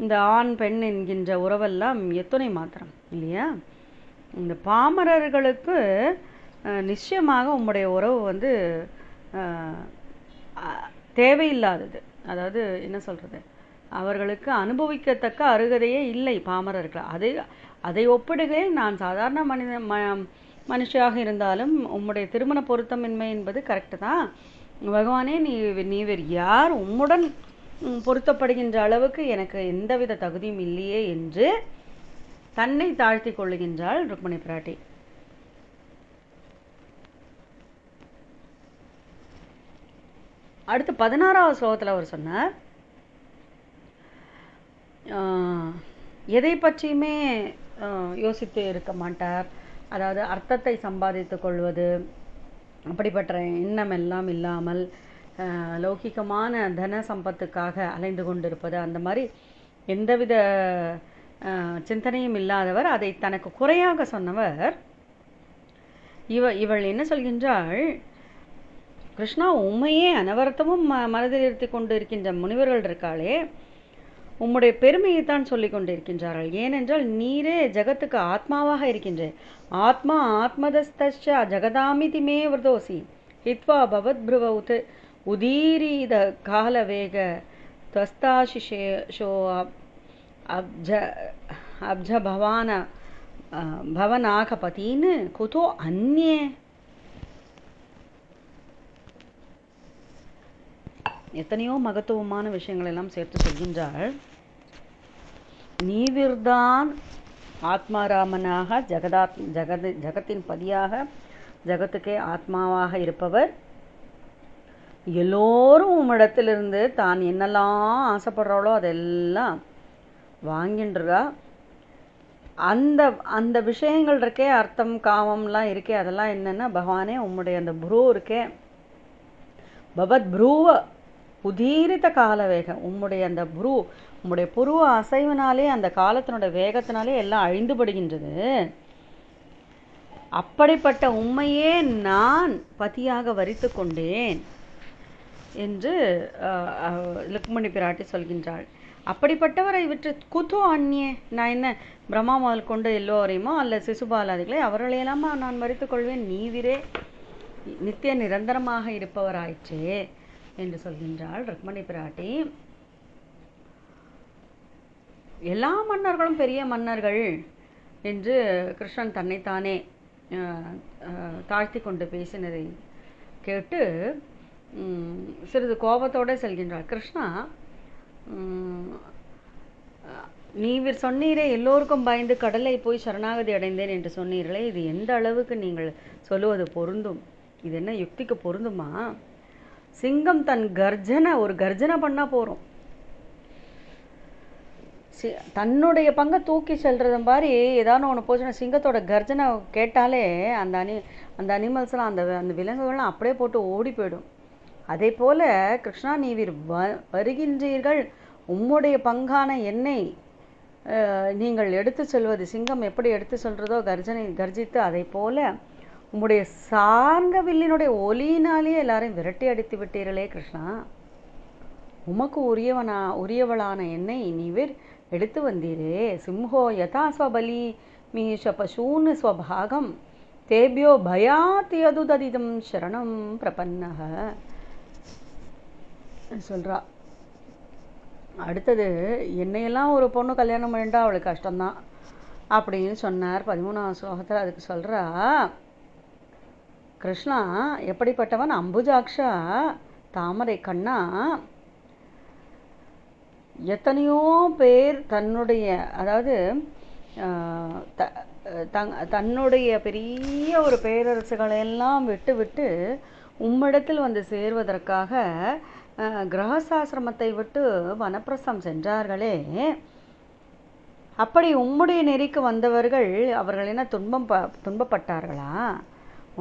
இந்த ஆண் பெண் என்கின்ற உறவெல்லாம் எத்தனை மாத்திரம் இல்லையா? இந்த பாமரர்களுக்கு நிச்சயமாக உம்முடைய உறவு தேவையில்லாதது. அதாவது என்ன சொல்கிறது, அவர்களுக்கு அனுபவிக்கத்தக்க அருகதையே இல்லை பாமரர்கள். அதை ஒப்பிடுகையில் நான் சாதாரண மனுஷியாக இருந்தாலும் உம்முடைய திருமண பொருத்தமின்மை என்பது கரெக்டு தான் பகவானே. நீவர் யார் உம்முடன் பொருத்தப்படுகின்ற அளவுக்கு எனக்கு எந்தவித தகுதியும் இல்லையே என்று தன்னை தாழ்த்தி கொள்ளுகின்றாள் ருக்மணி பிராட்டி. அடுத்து 16வது ஸ்லோகத்தில் அவர் சொன்னார், எதை பற்றியுமே யோசித்து இருக்க மாட்டார். அதாவது அர்த்தத்தை சம்பாதித்து கொள்வது, அப்படிப்பட்ட எண்ணம் எல்லாம் இல்லாமல் லௌகிகமான தன சம்பத்துக்காக அலைந்து கொண்டிருப்பது, அந்த மாதிரி எந்தவித சிந்தனையும் இல்லாதவர், அதை தனக்கு குறையாக சொன்னவர். இவள் என்ன சொல்கின்றாள், கிருஷ்ணா உண்மையே அனவரத்தமும் மனதில் இருத்தி கொண்டு இருக்கின்ற முனிவர்கள் இருக்காளே, உம்முடைய பெருமையைத்தான் சொல்லிக் கொண்டிருக்கின்றார்கள். ஏனென்றால் நீரே ஜகத்துக்கு ஆத்மாவாக இருக்கின்ற ஆத்மா ஆத்மதஸ்தச்ச ஜகதாமிதி மே விரதோசி ஹித்வா பவத் ப்ருவ உதீரீத காலவேக துவஸ்தாசிஷோ அப்ஜ பவனாகபதீன்னு குதோ அந்நே. எத்தனையோ மகத்துவமான விஷயங்கள் எல்லாம் சேர்த்து சொல்கின்றாள். நீவிர்தான் ஆத்மாராமனாக ஜகத்தின் பதியாக ஜகத்துக்கே ஆத்மாவாக இருப்பவர். எல்லோரும் உம்மிடத்திலிருந்து தான் என்னெல்லாம் ஆசைப்படுறாளோ அதெல்லாம் வாங்கின்றா. அந்த விஷயங்கள் இருக்கே, அர்த்தம் காமம்லாம் இருக்கே, அதெல்லாம் என்னென்னா பகவானே உம்முடைய அந்த ப்ரூ இருக்கே, பவத் ப்ரூவ உதீரித்த கால வேகம், உம்முடைய அந்த உம்முடைய புருவ அசைவினாலே அந்த காலத்தினுடைய வேகத்தினாலே எல்லாம் அழிந்துபடுகின்றது. அப்படிப்பட்ட உண்மையே நான் பதியாக வரித்து கொண்டேன் என்று ருக்மணி பிராட்டி சொல்கின்றாள். அப்படிப்பட்டவரை விற்று குதோ அந்நியே, நான் என்ன பிரம்மா முதல் கொண்டு எல்லோரையுமோ அல்ல சிசுபாலாதிகளை அவர்களையெல்லாம் நான் மறித்துக் கொள்வேன், நீவிரே நித்திய நிரந்தரமாக இருப்பவராயிற்றே என்று சொல்கின்றாள் ருக்மணி பிராட்டி. எல்லா மன்னர்களும் பெரிய மன்னர்கள் என்று கிருஷ்ணன் தன்னைத்தானே தாழ்த்தி கொண்டு பேசினதை கேட்டு சிறிது கோபத்தோடு செல்கின்றாள். கிருஷ்ணா, நீவிர் சொன்னீரே எல்லோருக்கும் பயந்து கடலை போய் சரணாகதி அடைந்தேன் என்று சொன்னீர்களே, இது எந்த அளவுக்கு நீங்கள் சொல்லுவது பொருந்தும்? இது என்ன யுக்திக்கு பொருந்துமா? சிங்கம் தன் ஒரு கர்ஜனை பண்ணால் போகிறோம், தன்னுடைய பங்கை தூக்கி செல்றது மாதிரி ஏதாவது ஒன்று போச்சுன்னா சிங்கத்தோட கர்ஜனை கேட்டாலே அந்த அனிமல்ஸ்லாம் அந்த விலங்குகள்லாம் அப்படியே போட்டு ஓடி போயிடும். அதே போல் கிருஷ்ணா, நீவிர் வருகின்றீர்கள், உம்முடைய பங்கான என்னை நீங்கள் எடுத்து செல்வது, சிங்கம் எப்படி எடுத்து சொல்கிறதோ கர்ஜித்து, அதை போல் உம்முடைய சார்ந்த வில்லினுடைய ஒலியினாலேயே எல்லாரையும் விரட்டி அடித்து விட்டீர்களே கிருஷ்ணா. உமக்கு உரியவளான என்னை நீவிர் எடுத்து வந்தீரே. சிம்ஹோ யதா ஸ்வபலி மீஷ பசூன் ஸ்வபாகம் தேபியோ பயாத் யதுததிதம் சரணம் பிரபன்னஹ சொல்கிறா. அடுத்தது, என்னையெல்லாம் ஒரு பொண்ணு கல்யாணம் பண்ணிட்டா அவளுக்கு கஷ்டம்தான் அப்படின்னு சொன்னார் 13வது ஸ்லோகத்தில். அதுக்கு சொல்கிறா, கிருஷ்ணா எப்படிப்பட்டவன், அம்புஜாக்ஷா தாமரை கண்ணா, எத்தனையோ பேர் தன்னுடைய, அதாவது தன்னுடைய பெரிய ஒரு பேரரசுகளெல்லாம் விட்டு விட்டு உம்மிடத்தில் வந்து சேர்வதற்காக கிரகசாசிரமத்தை விட்டு வனப்பிரசம் சென்றார்களே, அப்படி உம்முடைய நெறிக்கு வந்தவர்கள் அவர்கள் என்ன துன்பப்பட்டார்களா?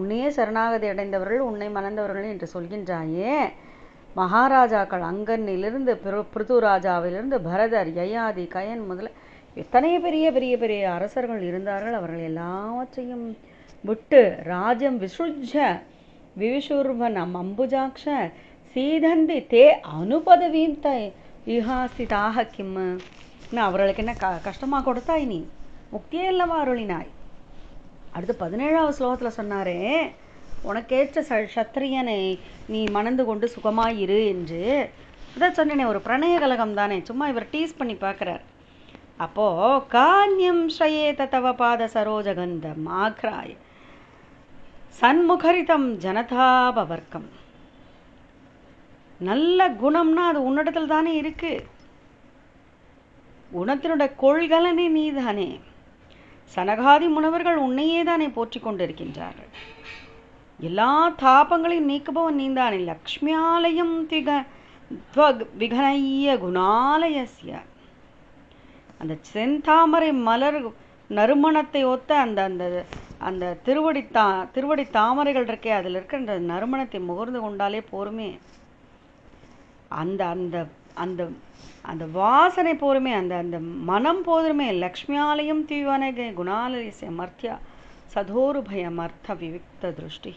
உன்னையே சரணாகதி அடைந்தவர்கள் உன்னை மணந்தவர்கள் என்று சொல்கின்றாயே. மகாராஜாக்கள் அங்கனிலிருந்து பிருதுராஜாவிலிருந்து பரதர், யயாதி, கயன் முதல எத்தனை பெரிய பெரிய பெரிய அரசர்கள் இருந்தார்கள். அவர்கள் எல்லாவற்றையும் விட்டு ராஜ்யம் விசுஜ விவிஷுர்வனம் அம்புஜாக்ஷ சீதந்தி தே அனுபதவீந்த இஹாஸ்திதாக கிம்மு. அவர்களுக்கு என்ன கஷ்டமாக கொடுத்தாய்? நீ முக்தியே இல்லவா அருளினாய்? அடுத்து 17வது ஸ்லோகத்தில் சொன்னாரே, உனக்கேற்ற சத்திரியனை நீ மணந்து கொண்டு சுகமாயிரு என்று. அதான் சொன்னேனே, ஒரு பிரணய கலகம் தானே, சும்மா இவர் டீஸ் பண்ணி பார்க்குறார். அப்போ கான்யம் ஸ்ரயேத தவ பாத சரோஜகந்தம் ஆக்ராய் சண்முகரிதம் ஜனதாபவர்க்கம். நல்ல குணம்னா அது உன்னிடத்தில் தானே இருக்கு. குணத்தினுடைய கொள்கலனே நீ தானே. சனகாதி முனிவர்கள் உன்னையே தானே போற்றி கொண்டிருக்கின்றார்கள். எல்லா தாபங்களையும் நீக்குபவன் நீந்தானே. லக்ஷ்மியாலயம் விகனைய குணாலயஸ்ய. அந்த செந்தாமரை மலர் நறுமணத்தை ஒத்த அந்த அந்த அந்த திருவடி தாமரைகள் இருக்கே, அதில் இருக்கிற அந்த நறுமணத்தை முகர்ந்து கொண்டாலே போருமே. அந்த அந்த அந்த அந்த வாசனை போருமே, அந்த அந்த மனம் போதுமே. லக்ஷ்மியாலயம் தீவனகே குணாலயஸ்ய மர்த்தியா சதோருபயம் அர்த்த விவிக்த திருஷ்டி.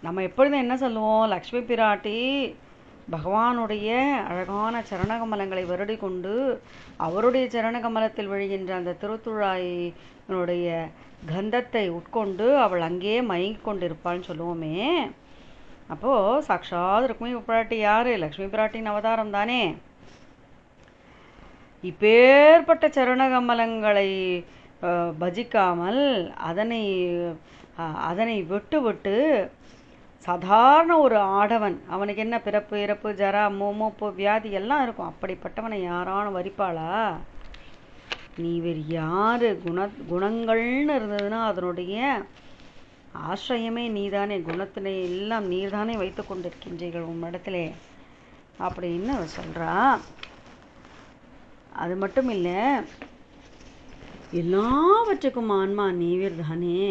நம்ம எப்பொழுதும் என்ன சொல்லுவோம்? லக்ஷ்மி பிராட்டி பகவானுடைய அழகான சரணகமலங்களை வருடி கொண்டு அவருடைய சரணகமலத்தில் விழுகின்ற அந்த திருத்துழாயினுடைய கந்தத்தை உட்கொண்டு அவள் அங்கேயே மயங்கி கொண்டிருப்பாள்னு சொல்லுவோமே. அப்போது சாட்சாத் ருக்மிணி பிராட்டி யார்? லக்ஷ்மி பிராட்டின் அவதாரம் தானே. இப்பேற்பட்ட சரணகமலங்களை பஜிக்காமல் அதனை விட்டு விட்டு சாதாரண ஒரு ஆடவன், அவனுக்கு என்ன பிறப்பு இறப்பு ஜரா மூப்பு வியாதி எல்லாம் இருக்கும், அப்படிப்பட்டவனை யாரான வரிப்பாளா? நீ வேறு யார்? குணங்கள்னு இருந்ததுன்னா அதனுடைய ஆசிரியமே நீதானே. குணத்தினை எல்லாம் நீர்தானே வைத்து கொண்டிருக்கின்றீர்கள் உன்னிடத்திலே அப்படின்னு சொல்கிறா. அது மட்டும் இல்லை, எல்லாவற்றுக்கும் ஆன்மா நீவீர் தானே,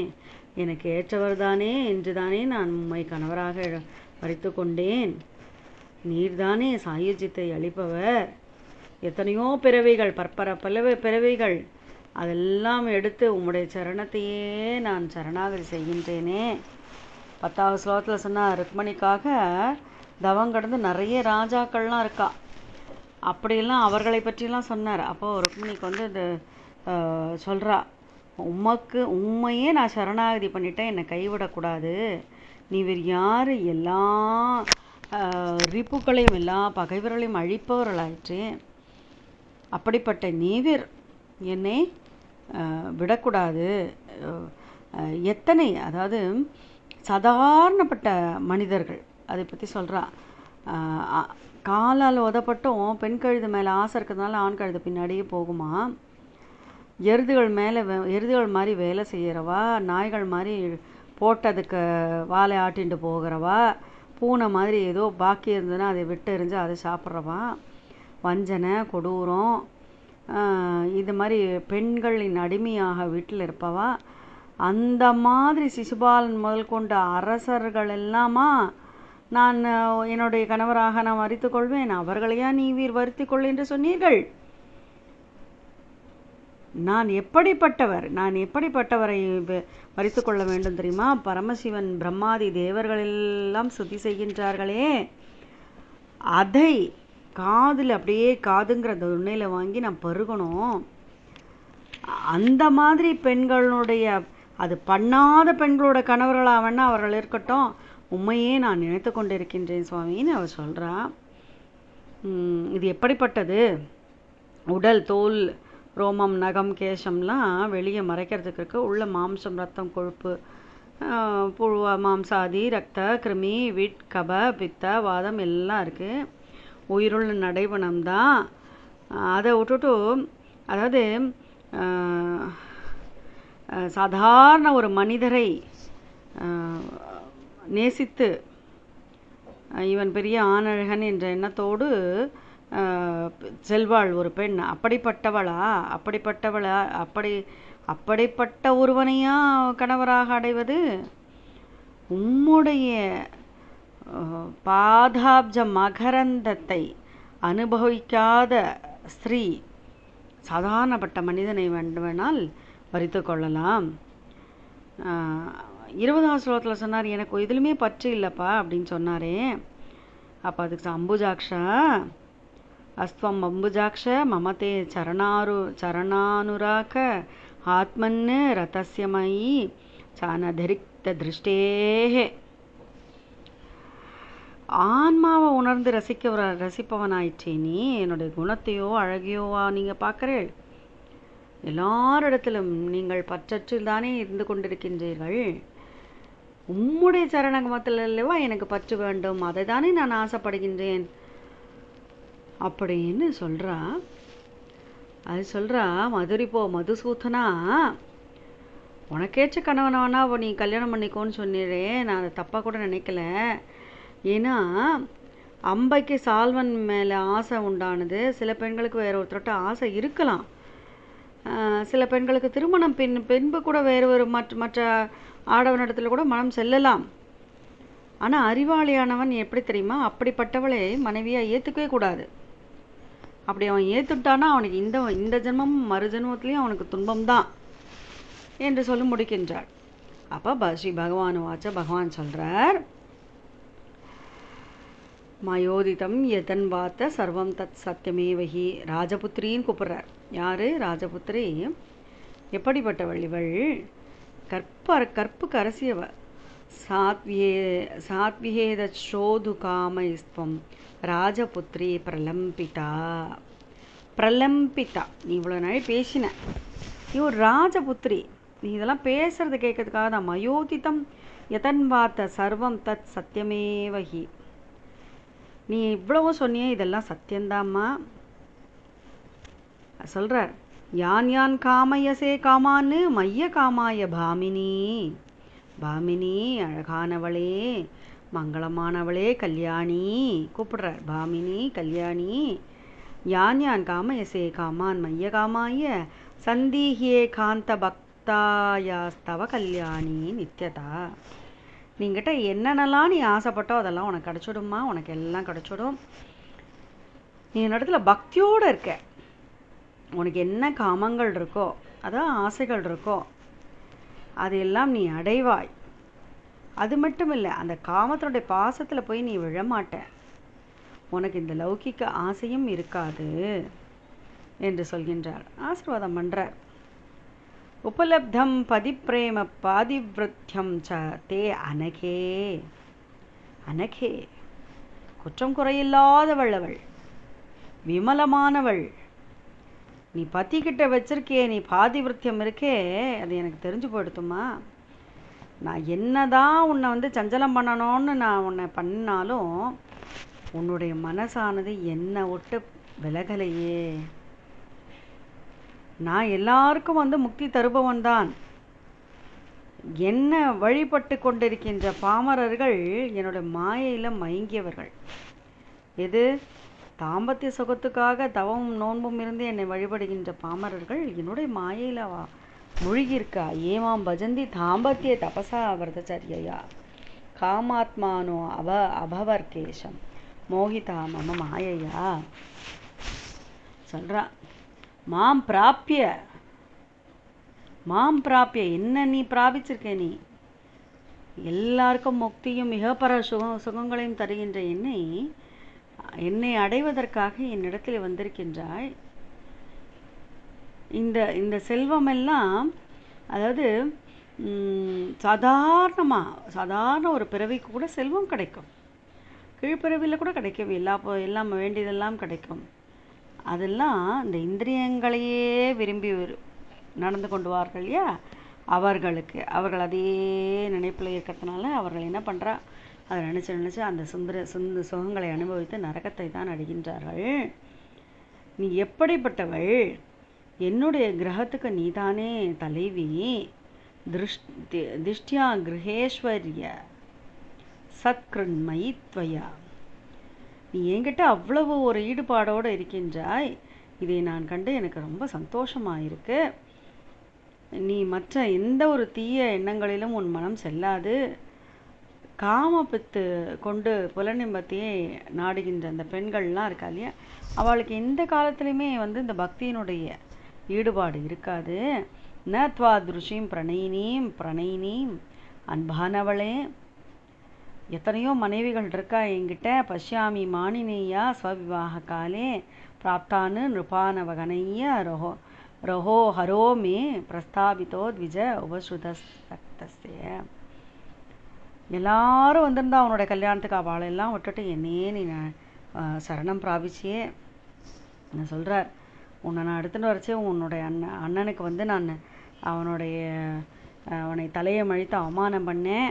எனக்கு ஏற்றவர் தானே என்று தானே நான் உம்மை கணவராக வரித்து கொண்டேன். நீர்தானே சாயுஜ்யத்தை அளிப்பவர். எத்தனையோ பிறவைகள், பல பிறவைகள், அதெல்லாம் எடுத்து உம்முடைய சரணத்தையே நான் சரணாகதி செய்கின்றேனே. 10வது ஸ்லோகத்தில் சொன்னால் ருக்மணிக்காக தவம் கடந்து நிறைய ராஜாக்கள்லாம் இருக்கா. அப்படியெல்லாம் அவர்களை பற்றியெல்லாம் சொன்னார். அப்போது ருக்மணிக்கு வந்து இது சொல்கிறா, உண்மையே நான் சரணாகதி பண்ணிட்டேன், என்னை கைவிடக்கூடாது. நீ வேறு யார்? எல்லா ரிப்புகளையும் எல்லா பகைவர்களையும் அழிப்பவர்களாயிற்று. அப்படிப்பட்ட நீவிர் என்னை விடக்கூடாது. எத்தனை, அதாவது சாதாரணப்பட்ட மனிதர்கள் அதை பற்றி சொல்கிறா. காலால் உதப்பட்டும் பெண் கழுது மேலே ஆசை இருக்கிறதுனால ஆண் கழுது பின்னாடியே போகுமா. எருதுகள் மாதிரி வேலை செய்கிறவா, நாய்கள் மாதிரி போட்டதுக்கு வாழை ஆட்டின்ட்டு போகிறவா, பூனை மாதிரி ஏதோ பாக்கி இருந்ததுன்னா அதை விட்டு எறிஞ்சு அதை சாப்பிட்றவா, வஞ்சனை கொடூரம், இது மாதிரி பெண்களின் அடிமையாக வீட்டில் இருப்பவா, அந்த மாதிரி சிசுபாலன் முதல் கொண்ட அரசர்கள் எல்லாமா நான் என்னுடைய கணவராக நான் வரித்து கொள்வேன். அவர்களையா நீ வருத்தி கொள் என்று சொன்னீர்கள்? நான் எப்படிப்பட்டவரை வரித்து கொள்ள வேண்டும் தெரியுமா? பரமசிவன் பிரம்மாதி தேவர்களெல்லாம் சுத்தி செய்கின்றார்களே, அதை காதில் அப்படியே காதுங்கிற உண்மையில் வாங்கி நான் பருகணும். அந்த மாதிரி பெண்களுடைய, அது பண்ணாத பெண்களோட கணவர்களாக வேணா அவர்கள் இருக்கட்டும், உண்மையே நான் நினைத்து கொண்டிருக்கின்றேன் சுவாமின்னு அவர் சொல்கிறா. இது எப்படிப்பட்டது? உடல், தோல், ரோமம், நகம், கேசம்லாம் வெளியே மறைக்கிறதுக்கு இருக்குது. உள்ள மாம்சம், ரத்தம், கொழுப்பு, புழு, மாம்சாதி, ரத்த, கிருமி, விட், கப, பித்த, வாதம் எல்லாம் இருக்குது. உயிருள்ள நடைவனம் தான். அதை விட்டுட்டு, அதாவது சாதாரண ஒரு மனிதரை நேசித்து இவன் பெரிய ஆணழகன் என்ற எண்ணத்தோடு செல்வாள் ஒரு பெண். அப்படிப்பட்ட ஒருவனையா கணவராக அடைவது? உம்முடைய பாதாப்ஜ மகரந்தத்தை அனுபவிக்காத ஸ்திரீ சாதாரணப்பட்ட மனிதனை வேண்டுமானால் பறித்து கொள்ளலாம். 20ஆம் ஸ்லோகத்தில் சொன்னார், எனக்கு எதுலையுமே பற்று இல்லைப்பா அப்படின்னு சொன்னாரே. அப்போ அதுக்கு அம்புஜாக்ஷா அஸ்வம் அம்புஜாக்ஷ மமதே சரணானுராக ஆத்மன்னு ரதஸ்யமயி சானதரிக்த திருஷ்டேஹே. ஆன்மாவை உணர்ந்து ரசிப்பவனாயிற்றே நீ. என்னுடைய குணத்தையோ அழகையோவா நீங்கள் பார்க்குறீள்? எல்லாரிடத்திலும் நீங்கள் பற்றற்றில் தானே இருந்து கொண்டிருக்கின்றீர்கள். உம்முடைய சரணகமத்தில் அல்லவா எனக்கு பற்று வேண்டும், அதை தானே நான் ஆசைப்படுகின்றேன் அப்படின்னு சொல்கிறா. அது சொல்கிறா, மதுசூதனா, உனக்கேச்ச கணவனானா நீ கல்யாணம் பண்ணிக்கோன்னு சொன்னீரே, நான் அதை தப்பாக கூட நினைக்கல. ஏன்னா அம்பைக்கு சால்வன் மேலே ஆசை உண்டானது. சில பெண்களுக்கு வேற ஒருத்தர்கிட்ட ஆசை இருக்கலாம். சில பெண்களுக்கு திருமணம் பின்பு கூட வேறு மற்ற ஆடவனிடத்தில் கூட மனம் செல்லலாம். ஆனால் அறிவாளியானவன் எப்படி தெரியுமா, அப்படிப்பட்டவளை மனைவியாக ஏற்றுக்கவே கூடாது. அப்படி அவன் ஏற்றுட்டானா அவனுக்கு இந்த ஜென்மமும் மறு ஜென்மத்திலையும் அவனுக்கு துன்பம்தான் என்று சொல்லி முடிக்கின்றாள். அப்போ ஸ்ரீ பகவான் வாச்ச பகவான் சொல்கிறார், மயோதிதம் எதன் வாத்த சர்வம் தத் சத்தியமேவகி. ராஜபுத்திரின்னு கூப்பிட்றார். யார் ராஜபுத்திரி? எப்படிப்பட்டவள் இவள்? கற்புக்கு அரசியவ. சாத்வியேத சோது காமஸ்துவம் ராஜபுத்திரி பிரலம்பிதா. நீ இவ்வளோ நாள் பேசின, நீ ஒரு ராஜபுத்திரி. நீ இதெல்லாம் பேசுறது கேட்கறதுக்காக தான். மயோதிதம் எதன் வாத்த சர்வம் தத் சத்தியமேவகி. நீ இவ்வளவோ சொன்னியே, இதெல்லாம் சத்தியந்தாம்மா. சொல்கிறார், யான் காமயசே காமான்னு மைய காமாய பாமினி அழகானவளே, மங்களமானவளே, கல்யாணி கூப்பிடுறார். பாமினி கல்யாணி. யான் காமயசே காமான் மைய காமாய சந்தீஹியே காந்த பக்தாயாஸ்தவ கல்யாணி நித்யதா. நீங்கிட்ட என்னென்னலாம் நீ ஆசைப்பட்டோ அதெல்லாம் உனக்கு கிடச்சிடும்மா. உனக்கு எல்லாம் கிடச்சிடும். நீ என்னிடத்துல பக்தியோடு இருக்க. உனக்கு என்ன காமங்கள் இருக்கோ, அதான் ஆசைகள் இருக்கோ, அதையெல்லாம் நீ அடைவாய். அது மட்டும் இல்லை, அந்த காமத்தினுடைய பாசத்தில் போய் நீ விழமாட்ட. உனக்கு இந்த லௌகிக்க ஆசையும் இருக்காது என்று சொல்கின்றார். ஆசீர்வாதம் பண்ணுறார். உபலப்தம் பதிப்பிரேம பாதிவிருத்தியம் ச தே அனகே. குற்றம் குறையில்லாதவள் அவள், விமலமானவள். நீ பத்திக்கிட்ட வச்சிருக்கியே, நீ பாதிவிருத்தியம் இருக்கே, அது எனக்கு தெரிஞ்சு போயிடுத்துமா. நான் என்னதான் உன்னை சஞ்சலம் பண்ணணும்னு நான் உன்னை பண்ணாலும் உன்னுடைய மனசானது என்னை விட்டு விலகலையே. நான் எல்லாருக்கும் முக்தி தருபவன் தான். என்ன வழிபட்டு கொண்டிருக்கின்ற பாமரர்கள் என்னோட மாயையில் மயங்கியவர்கள். எது தாம்பத்திய சுகத்துக்காக தவமும் நோன்பும் இருந்து என்னை வழிபடுகின்ற பாமரர்கள் என்னுடைய மாயையில் மூழ்கியிருக்கா. ஏமாம் பஜந்தி தாம்பத்திய தபசா விரதச்சரியா காமாத்மானோ அபவர்கேஷம் மோகிதா மம மாயையா சொல்கிறா. மாம் பிராப்பிய என்ன நீ பிராபிச்சிருக்க? நீ எல்லாருக்கும் முக்தியும் மிகப்பர சுகங்களையும் தருகின்ற என்னை அடைவதற்காக என்னிடத்தில் வந்திருக்கின்றாய். இந்த செல்வமெல்லாம், அதாவது சாதாரண ஒரு பிறவிக்கு கூட செல்வம் கிடைக்கும். கீழ்பிறவியில் கூட கிடைக்கும். எல்லாம் வேண்டியதெல்லாம் கிடைக்கும். அதெல்லாம் இந்த இந்திரியங்களையே விரும்பி நடந்து கொண்டுவார்கள் இல்லையா, அவர்கள் அதே நினைப்பில் இருக்கிறதுனால அவர்கள் என்ன பண்ணுறா, அதை நினச்சி அந்த சுகங்களை அனுபவித்து நரகத்தை தான் அடைகின்றார்கள். நீ எப்படிப்பட்டவள்? என்னுடைய கிரகத்துக்கு நீதானே தலைவி. திஷ்டியா கிரகேஸ்வரிய சத்கிருண்மயி துவயா. நீ என்கிட்ட அவ்வளவு ஒரு ஈடுபாடோடு இருக்கின்றாய். இதை நான் கண்டு எனக்கு ரொம்ப சந்தோஷமாக இருக்கு. நீ மற்ற எந்த ஒரு தீய எண்ணங்களிலும் உன் மனம் செல்லாது. காமப்பித்து கொண்டு புலனிம்பத்தையே நாடுகின்ற அந்த பெண்கள்லாம் இருக்கா இல்லையா, அவளுக்கு எந்த காலத்துலையுமே இந்த பக்தியினுடைய ஈடுபாடு இருக்காது. ந துவாதுருஷிம் பிரணயினீம் அன்பானவளே, எத்தனையோ மனைவிகள் இருக்கா என்கிட்ட. பஷ்யாமி மானினேயா ஸ்வவிவாக காலே பிராப்தானு நிருபானவகனைய ரஹோ ரஹோ ஹரோ மே பிரஸ்தாபித்தோ த்விஜ உபஸ்ருதஸ்ய. எல்லாரும் வந்திருந்தா அவனோட கல்யாணத்துக்கு, அவளெல்லாம் விட்டுட்டு என்னையே நீ சரணம் பிராபிச்சியே. நான் சொல்கிறார், உன்னை நான் எடுத்துகிட்டு வரச்சே உன்னுடைய அண்ணனுக்கு நான் அவனை தலையை மழித்து அவமானம் பண்ணேன்.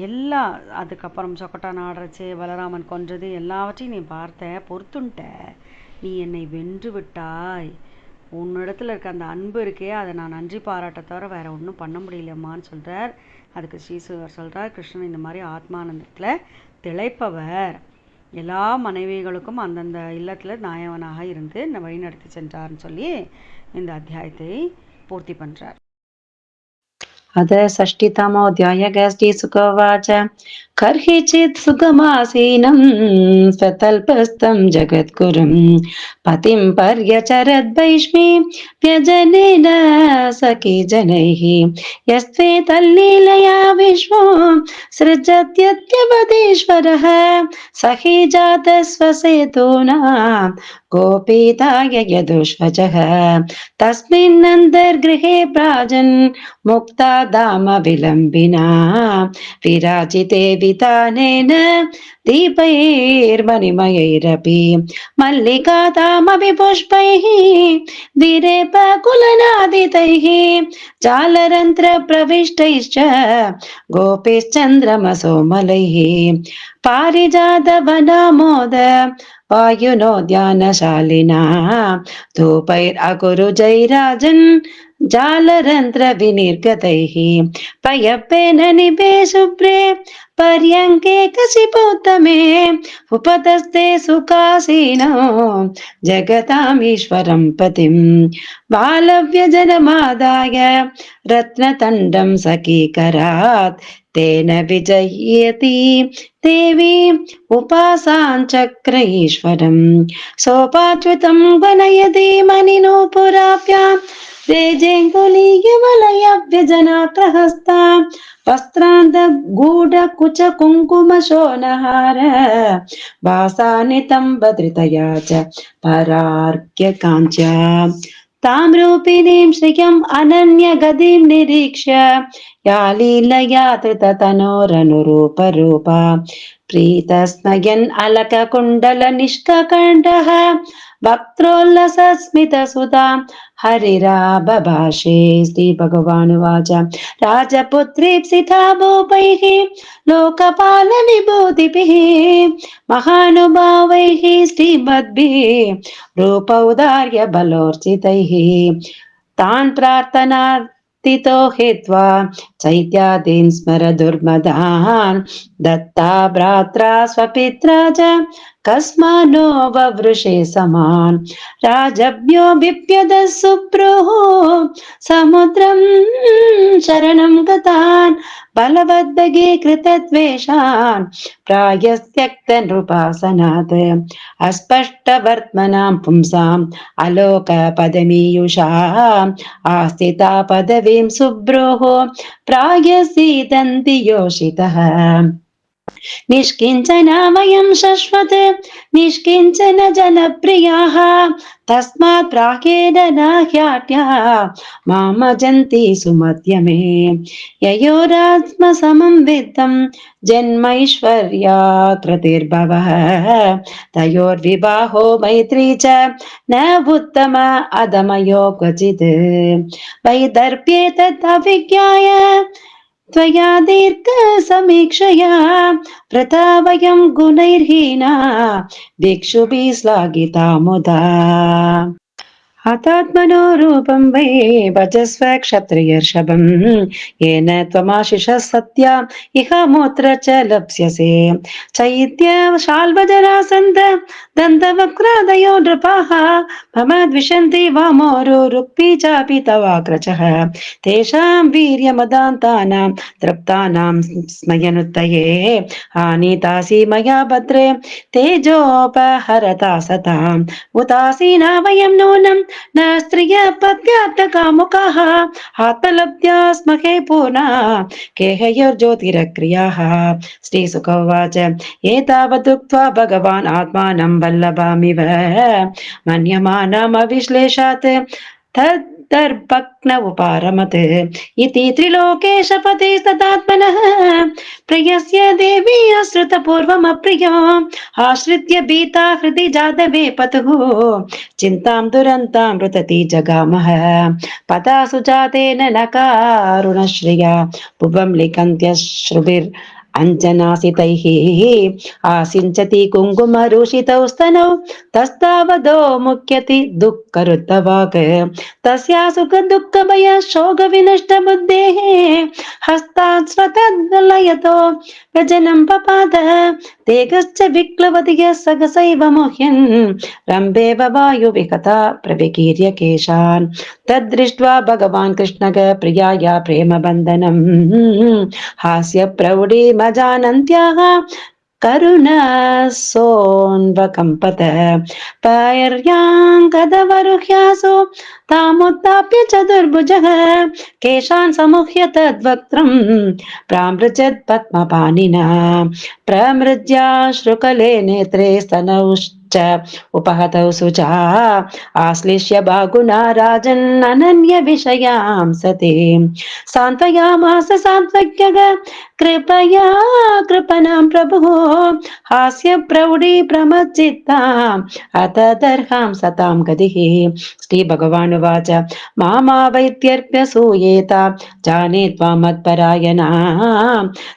எல்லாம் அதுக்கப்புறம் சொக்கட்டா நாடுறச்சு, பலராமன் கொன்றது எல்லாவற்றையும் நீ பார்த்த, பொறுத்துன்ட்ட. நீ என்னை வென்று விட்டாய். உன்னிடத்துல இருக்க அந்த அன்பு இருக்கே, அதை நான் நன்றி பாராட்ட தவிர வேற ஒன்றும் பண்ண முடியலம்மான்னு சொல்கிறார். அதுக்கு ஸ்ரீசுவர் சொல்கிறார், கிருஷ்ணன் இந்த மாதிரி ஆத்மானந்தத்தில் திளைப்பவர். எல்லா மனைவிகளுக்கும் அந்தந்த இல்லத்தில் நாயவனாக இருந்து வழிநடத்தி சென்றார்னு சொல்லி இந்த அத்தியாயத்தை பூர்த்தி பண்ணுறார். अथ षष्टितमोऽध्याय श्रीशुकोवाच कर्हिचित् सुखमासीनं स्वतल्पस्थं जगद्गुरुं पतिं पर्यचरद्वैष्मी व्यजनेन सखी जनैः यस्ते तल्लीलया विश्वो सृजत्यत्यवधीश्वरः स हि जातस्वसेतूनां गोपीताय यदुष्वचः तस्मिन्नन्तर्गृहे प्राजन् मुक्ता धाम विलम्बिना विराजिते वितानेन दीपैर्मणिमयैरपि मल्लिकातामपि पुष्पैः विरेपकुलनादितैः जालरन्ध्रप्रविष्टैश्च गोपीश्चन्द्रमसोमलैः पारिजातवनामोद वायुनोद्यानशालिना धूपैरकुरुजैराजन् जालरन्ध्र विनिर्गतैः पयप्पेन निभे शुभ्रे पर्यङ्के कशिपोत्तमे उपतस्ते सुखासीनो जगतामीश्वरं पतिं बालव्यजनमादाय रत्नतण्डं सखीकरात् तेन विजयति देवी उपासाञ्चक्र ईश्वरम् सोपाच्युतं वनयति मणिनूपुराभ्यां रेजेङ्कुलीयवलयव्यजनाग्रहस्ता वस्त्रान्तगूढकुच कुङ्कुमशोणहार वासानितं भद्रतया च परार्घ्यकाञ्च्या तां रूपिणीं श्रियम् अनन्यगतिं निरीक्ष्य या लीलया धृततनोरनुरूपरूपा प्रीतस्नयन् अलककुण्डलनिष्ककण्ठः वक्त्रोल्लसस्मितसुधा हरिराबभाषे श्रीभगवानुवाच राजपुत्रीप्सिता भूपैः लोकपालविभूतिभिः महानुभावैः श्रीमद्भिः रूपौदार्य बलोर्चितैः तान् प्रार्थनार्थितो हित्वा चैत्यादीन् स्मर दुर्मदान् दत्ता भ्रात्रा स्वपित्रा च कस्मानो ववृषे समान् राजभ्यो बिप्यदः सुप्रुः समुद्रं शरणं गतान् बलवद्भगे कृतद्वेषान् प्रायस्त्यक्तनृपासनात् अस्पष्टवर्त्मनां पुंसाम् अलोकपदमीयुषाः आस्थिता पदवीं सुब्रोः प्रायसीदन्ति योषितः निष्किञ्चना वयं शश्वत् निष्किञ्चन जनप्रियाः तस्मात् प्राहेण न ह्याट्या मामजन्ति सुमध्यमे ययोरात्मसमं विद्धं जन्मैश्वर्याकृतिर्भवः तयोर्विवाहो मैत्री च न उत्तम अधमयो क्वचित् वैदर्भ्ये तदभिज्ञाय त्वया दीर्घ समीक्षया प्रथा वयं गुणैर्हीना भिक्षुभिः श्लाघिता मुदा हतात्मनो रूपं वै भजस्व क्षत्रियर्षभम् येन त्वमाशिषः सत्या इह मूत्र च लप्स्यसे चैत्य शाल्वजरासन्त दन्तवक्रादयो नृपाः भमद्विशन्ति वामोरुरुक्पी चापि तवाग्रजः तेषां वीर्यमदान्तानां तृप्तानां स्मयनुत्तये आनीतासि मया भद्रे तेजोपहरता सताम् उदासीना वयं नूनं न स्त्रियपत्यात्तकामुकाः आत्मलब्ध्या स्महे पूर्णा केहयोर्ज्योतिरक्रियाः श्रीसुक उवाच एतावदुक्त्वा भगवान् आत्मानं वल्लभामिव मन्यमानमविश्लेषात् तद्दर्भग्न उपारमत् इति त्रिलोकेशपतिस्तदात्मनः प्रियस्य देवी श्रुतपूर्वमप्रियो आश्रित्य भीता हृदि जातवे पतुः चिन्तां दुरन्तां रुदति जगामः पदा सुजातेन नकारुणश्रिया भुवं लिखन्त्यश्रुभिर् अञ्जनासितैः आसिञ्चति कुङ्कुमरुषितौ स्तनौ तस्तावदो मुख्यति दुःखरुद्धवाक् तस्या सुख दुःख भय शोक विनष्ट बुद्धेः हस्तात् स्वतद्लयतो व्यजनं पपात तेगश्च विक्लवति यः सगसैव मोह्यन् रम्भेव वायुविकथा प्रविकीर्य केशान् तद्दृष्ट्वा भगवान् कृष्णः प्रियाया प्रेमबन्धनम् हास्य प्रौढी मजानन्त्याः करुणसोऽन्वकम्पत पर्याङ्कदवरुह्यासो तामुत्थाप्य चतुर्भुजः केशान् समुह्य तद्वक्त्रम् प्रामृजत् पद्मपाणिना प्रमृज्याश्रुकले नेत्रे स्तनौश्च उपहतौ सुचा आश्लिष्य बाहुना राजन् अनन्य विषयां सतीं सान्त्वयामास सान्त्वज्ञः कृपया कृपणां प्रभुः हास्य प्रौढी प्रमज्जित्ताम् अत दर्हां सतां गतिः श्रीभगवानुवाच मामा वैद्यर्प्यसूयेता जाने त्वामत्परायणा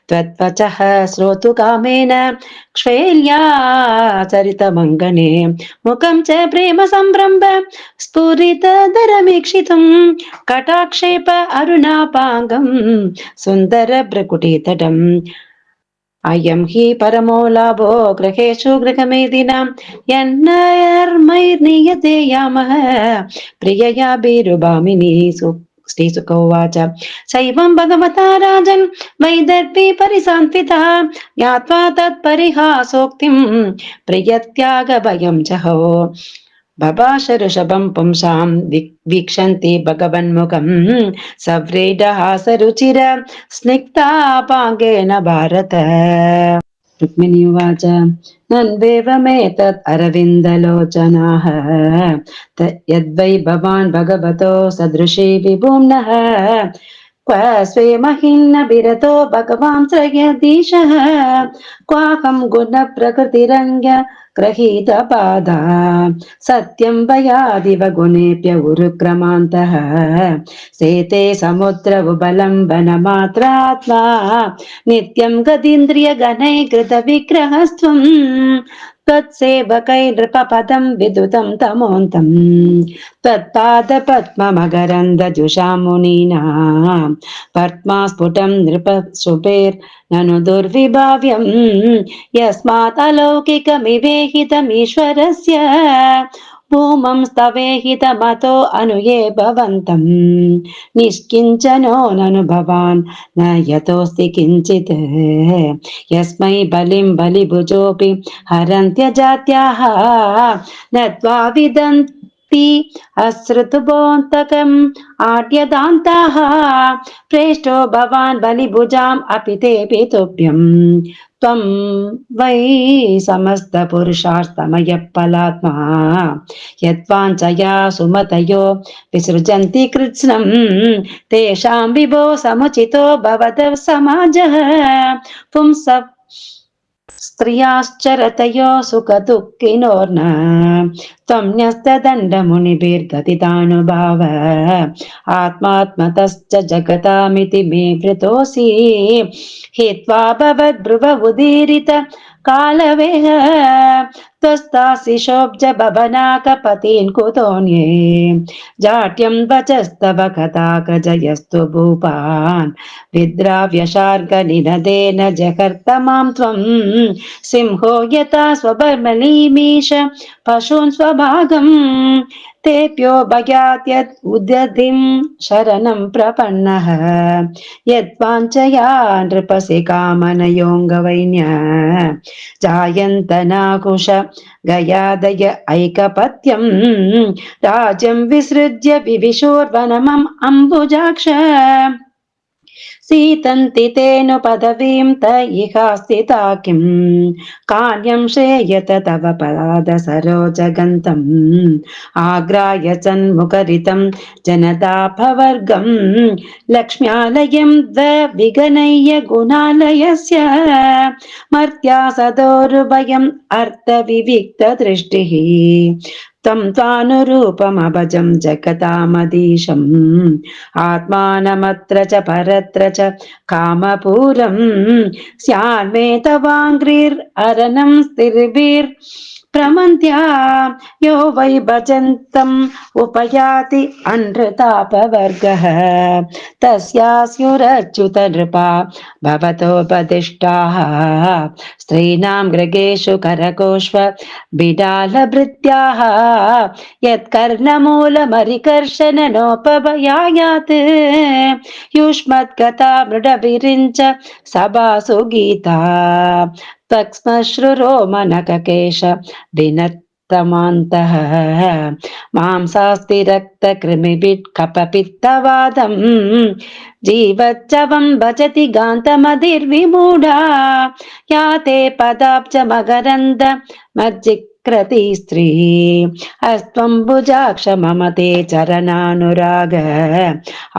त्वत्वचः श्रोतु कामेन क्ष्वेल्या चरितमङ्गने मुखं च प्रेम सम्भ्रम्भ स्फुरितधरमीक्षितुम् कटाक्षेप अरुणापाङ्गम् सुन्दर भ्रकुटितटम् अयं हि परमो लाभो गृहेषु गृहमेदिनां यन्नर्मैर्नीयते यामः प्रियया बीरुभामिनी श्रीसुक उवाच शैवं भगवता राजन् वैदर्भी परिसान्त्विता ज्ञात्वा तत्परिहासोक्तिं प्रियत्यागभयं जहो बभाष ऋषभं पुंसां वीक्षन्ति भगवन्मुखं सव्रीडहासरुचिर स्निग्धापाङ्गेन भारत रुक्मिणी उवाच नन्वेवमेतत् अरविन्दलोचनाः यद्वै भवान् भगवतो सदृशी विभुम्नः क्व स्वे महिन्न विरतो भगवान् श्रयदीशः क्वाहं गुणप्रकृतिरङ्ग ग्रहीतपादा सत्यं वयादिव गुणेभ्य उरुक्रमान्तः सेते समुद्र उबलम्बनमात्रात्मा नित्यं गतीन्द्रियगणैकृतविग्रहस्त्वं त्वत्सेवकैर्नृपपदं विदुतं तमोऽन्तम् त्वत्पादपद्ममकरन्दजुषां मुनीनां पद्मास्फुटं नृपशुभेर्ननु दुर्विभाव्यं यस्मात् अलौकिकमिवेहितमीश्वरस्य भूमं स्तवेहितमतो अनुये भवन्तं निष्किञ्चनो ननु भवान् न यतोऽस्ति किञ्चित् यस्मै बलिं बलिभुजोऽपि हरन्त्यजात्याः न त्वाविदन्ति अश्रुतुबोन्तकम् आट्यदान्ताः प्रेष्टो भवान् बलिभुजाम् अपि तेऽपि तुभ्यम् त्वं वै समस्तपुरुषार्थमयफलात्मा यद्वाञ्छया सुमतयो विसृजन्ति कृत्स्नम् तेषां विभो समुचितो भवतः समाजः पुंस स्त्रियाश्चरतयो सुखदुःखिनोर्न त्वं न्यस्तदण्डमुनिभिर्गतितानुभाव आत्मात्मतश्च जगतामिति मे वृतोऽसि हित्वा भवद्भ्रुव उदीरित कालवेह त्वस्तासि शोब्ज बभनाकपतीन् कुतोऽन्ये जाट्यं वचस्तव कथाकजयस्तु भूपान् विद्राव्यशार्कनिनदेन जगर्त मां त्वं सिंहो यथा स्वबर्मणीमीश पशून् स्वभागम् तेभ्यो भयात् यत् उदधिं शरणं प्रपन्नः यद्वाञ्छया नृपसि कामनयोऽङ्गवैन्य जायन्तनाकुश गयादय ऐकपत्यम् राज्यं विसृज्य विविशोर्वनमम् अम्बुजाक्ष सीतन्ति तेन पदवीं त इह स्थिता किम् कार्यं श्रेयत तव पदादसरोजगन्तम् आग्राय सन्मुखरितं जनतापवर्गं लक्ष्म्यालयं विगणय्य गुणालयस्य मर्त्या सदोरुभयम् अर्थविविक्तदृष्टिः तं त्वानुरूपमभजं जगतामधीशम् आत्मानमत्र च परत्र च कामपूरं स्यान्मे तवाङ्घ्रिररणं स्थिरभिर्भ्रमन्त्या यो वै भजन्तम् उपयाति अनृतापवर्गः तस्यास्युरच्युत नृपा भवतोपदिष्टाः स्त्रीणां गृहेषु करकोष्व बिडालभृत्याः यत्कर्णमूलमरिकर्षण नोपभयायात् युष्मद्गता मृडभिरिञ्च सभासु गीता तक्ष्मश्रुरो मनककेश विनत्तमान्तः मांसास्ति रक्तकृमिभिः कपपित्तवादम् जीवच्चवं भजति गान्तमधिर्विमूढा या ते पदाब्ज मकरन्द मज्जिक्रति स्त्री अस्त्वम्बुजाक्ष मम ते चरणानुराग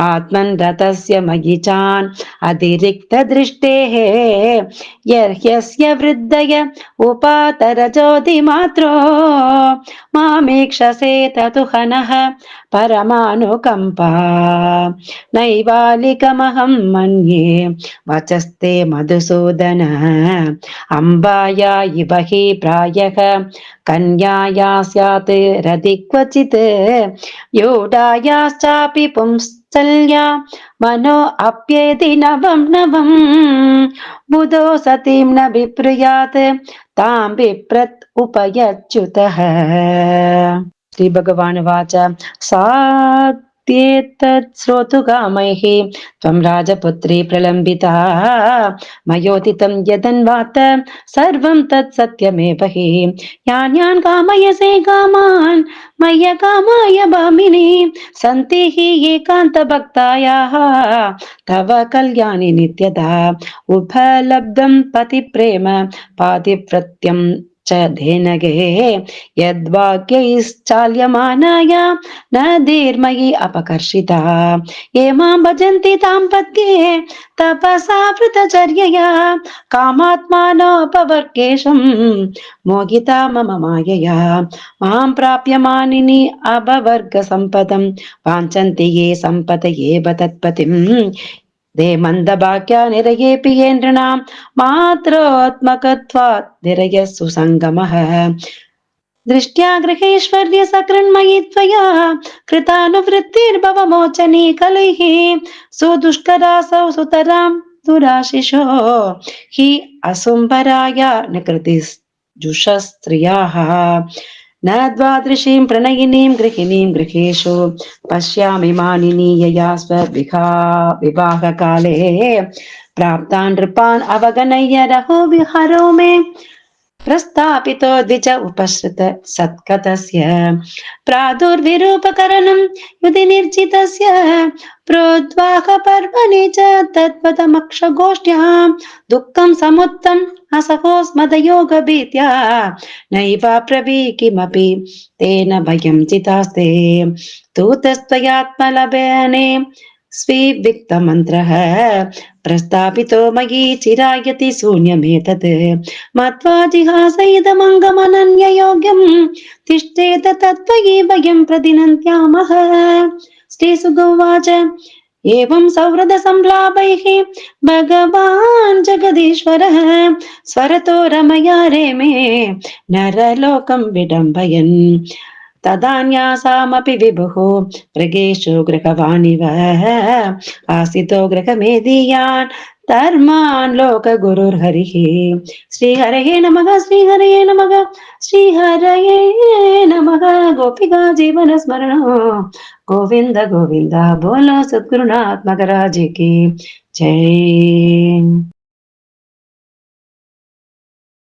आत्मन् रतस्य मयि चान् अतिरिक्तदृष्टेः यर्ह्यस्य वृद्धय उपातरज्योतिमात्रो मामीक्षसे ततु हनः परमानुकम्पा नैवालिकमहं मन्ये वचस्ते मधुसूदन अम्बाया इव हि प्रायः कन्याया स्यात् रति क्वचित् योडायाश्चापि पुंश्चल्या मनो अप्येति नवं नवम् बुधो सतीं न विप्रुयात् तां विप्रत् उपयच्युतः। श्री भगवान् वाच सात्येतत् श्रोतुकामैः त्वं राजपुत्री प्रलम्बिता मयोदितं यदन्वात सर्वं तत् सत्यमेव हि यान् कामयसे कामान् मय्य कामाय भामिनी सन्ति हि एकान्तभक्तायाः तव कल्याणि नित्यदा उपलब्धं पतिप्रेम पातिव्रत्यं च धेनगे यद्वाक्यैश्चाल्यमानाया न धीर्मयि अपकर्षिता ये मां भजन्ति तां पद्ये तपसा वृतचर्यया कामात्मानोपवर्गेशं मोहिता मम मायया मां प्राप्य मानिनी अभवर्गसम्पदं वाञ्छन्ति ये सम्पदये तत्पतिम् दे मन्दभाग्या निरयेऽपि ये नृणां मात्रोत्मकत्वात् निरयः सुसङ्गमः दृष्ट्या गृहेश्वर्य सकृन्मयि त्वया कृतानुवृत्तिर्भवमोचनी कलैः सुदुष्करासौ सुतरां दुराशिषो हि असुम्भराया न कृतिजुषस्त्रियाः न द्वादृशीं प्रणयिनीं गृहिणीं गृहेषु पश्यामि मानिनी यया विवाहकाले प्राप्तान् नृपान् अवगणय्य रहो विहरो मे प्रस्थापितो द्विज उपसृत सत्कतस्य प्रादुर्विरूपकरणं युधि निर्जितस्य प्रोद्वाहपर्वणि च तत्पदमक्षगोष्ठ्यां दुःखं समुत्तम् असहोस्मदयोगभीत्या नैव प्रवी किमपि तेन भयं चितास्ते दूतस्त्वयात्मलभने स्वीविक्तमन्त्रः प्रस्थापितो मयि चिरायति शून्यमेतत् मत्वा जिहासैदमङ्गमनन्ययोग्यं तिष्ठेत तत्त्वयि भयं प्रतिनन्त्यामः। श्रीसुगोवाच एवं सौहृद संलापैः भगवान् जगदीश्वरः स्वरतो रमया रेमे नरलोकं विडम्बयन् तदान्यासामपि विभुः मृगेषु गृहवाणिव आसितो गृहमेदीयान् धर्मान् लोकगुरुर्हरिः श्रीहरये नमः श्रीहरये नमः श्रीहरये नमः गोपिका जीवन स्मरण गोविंद गोविंद बोलो सद्गुरुनाथ महाराज की जय।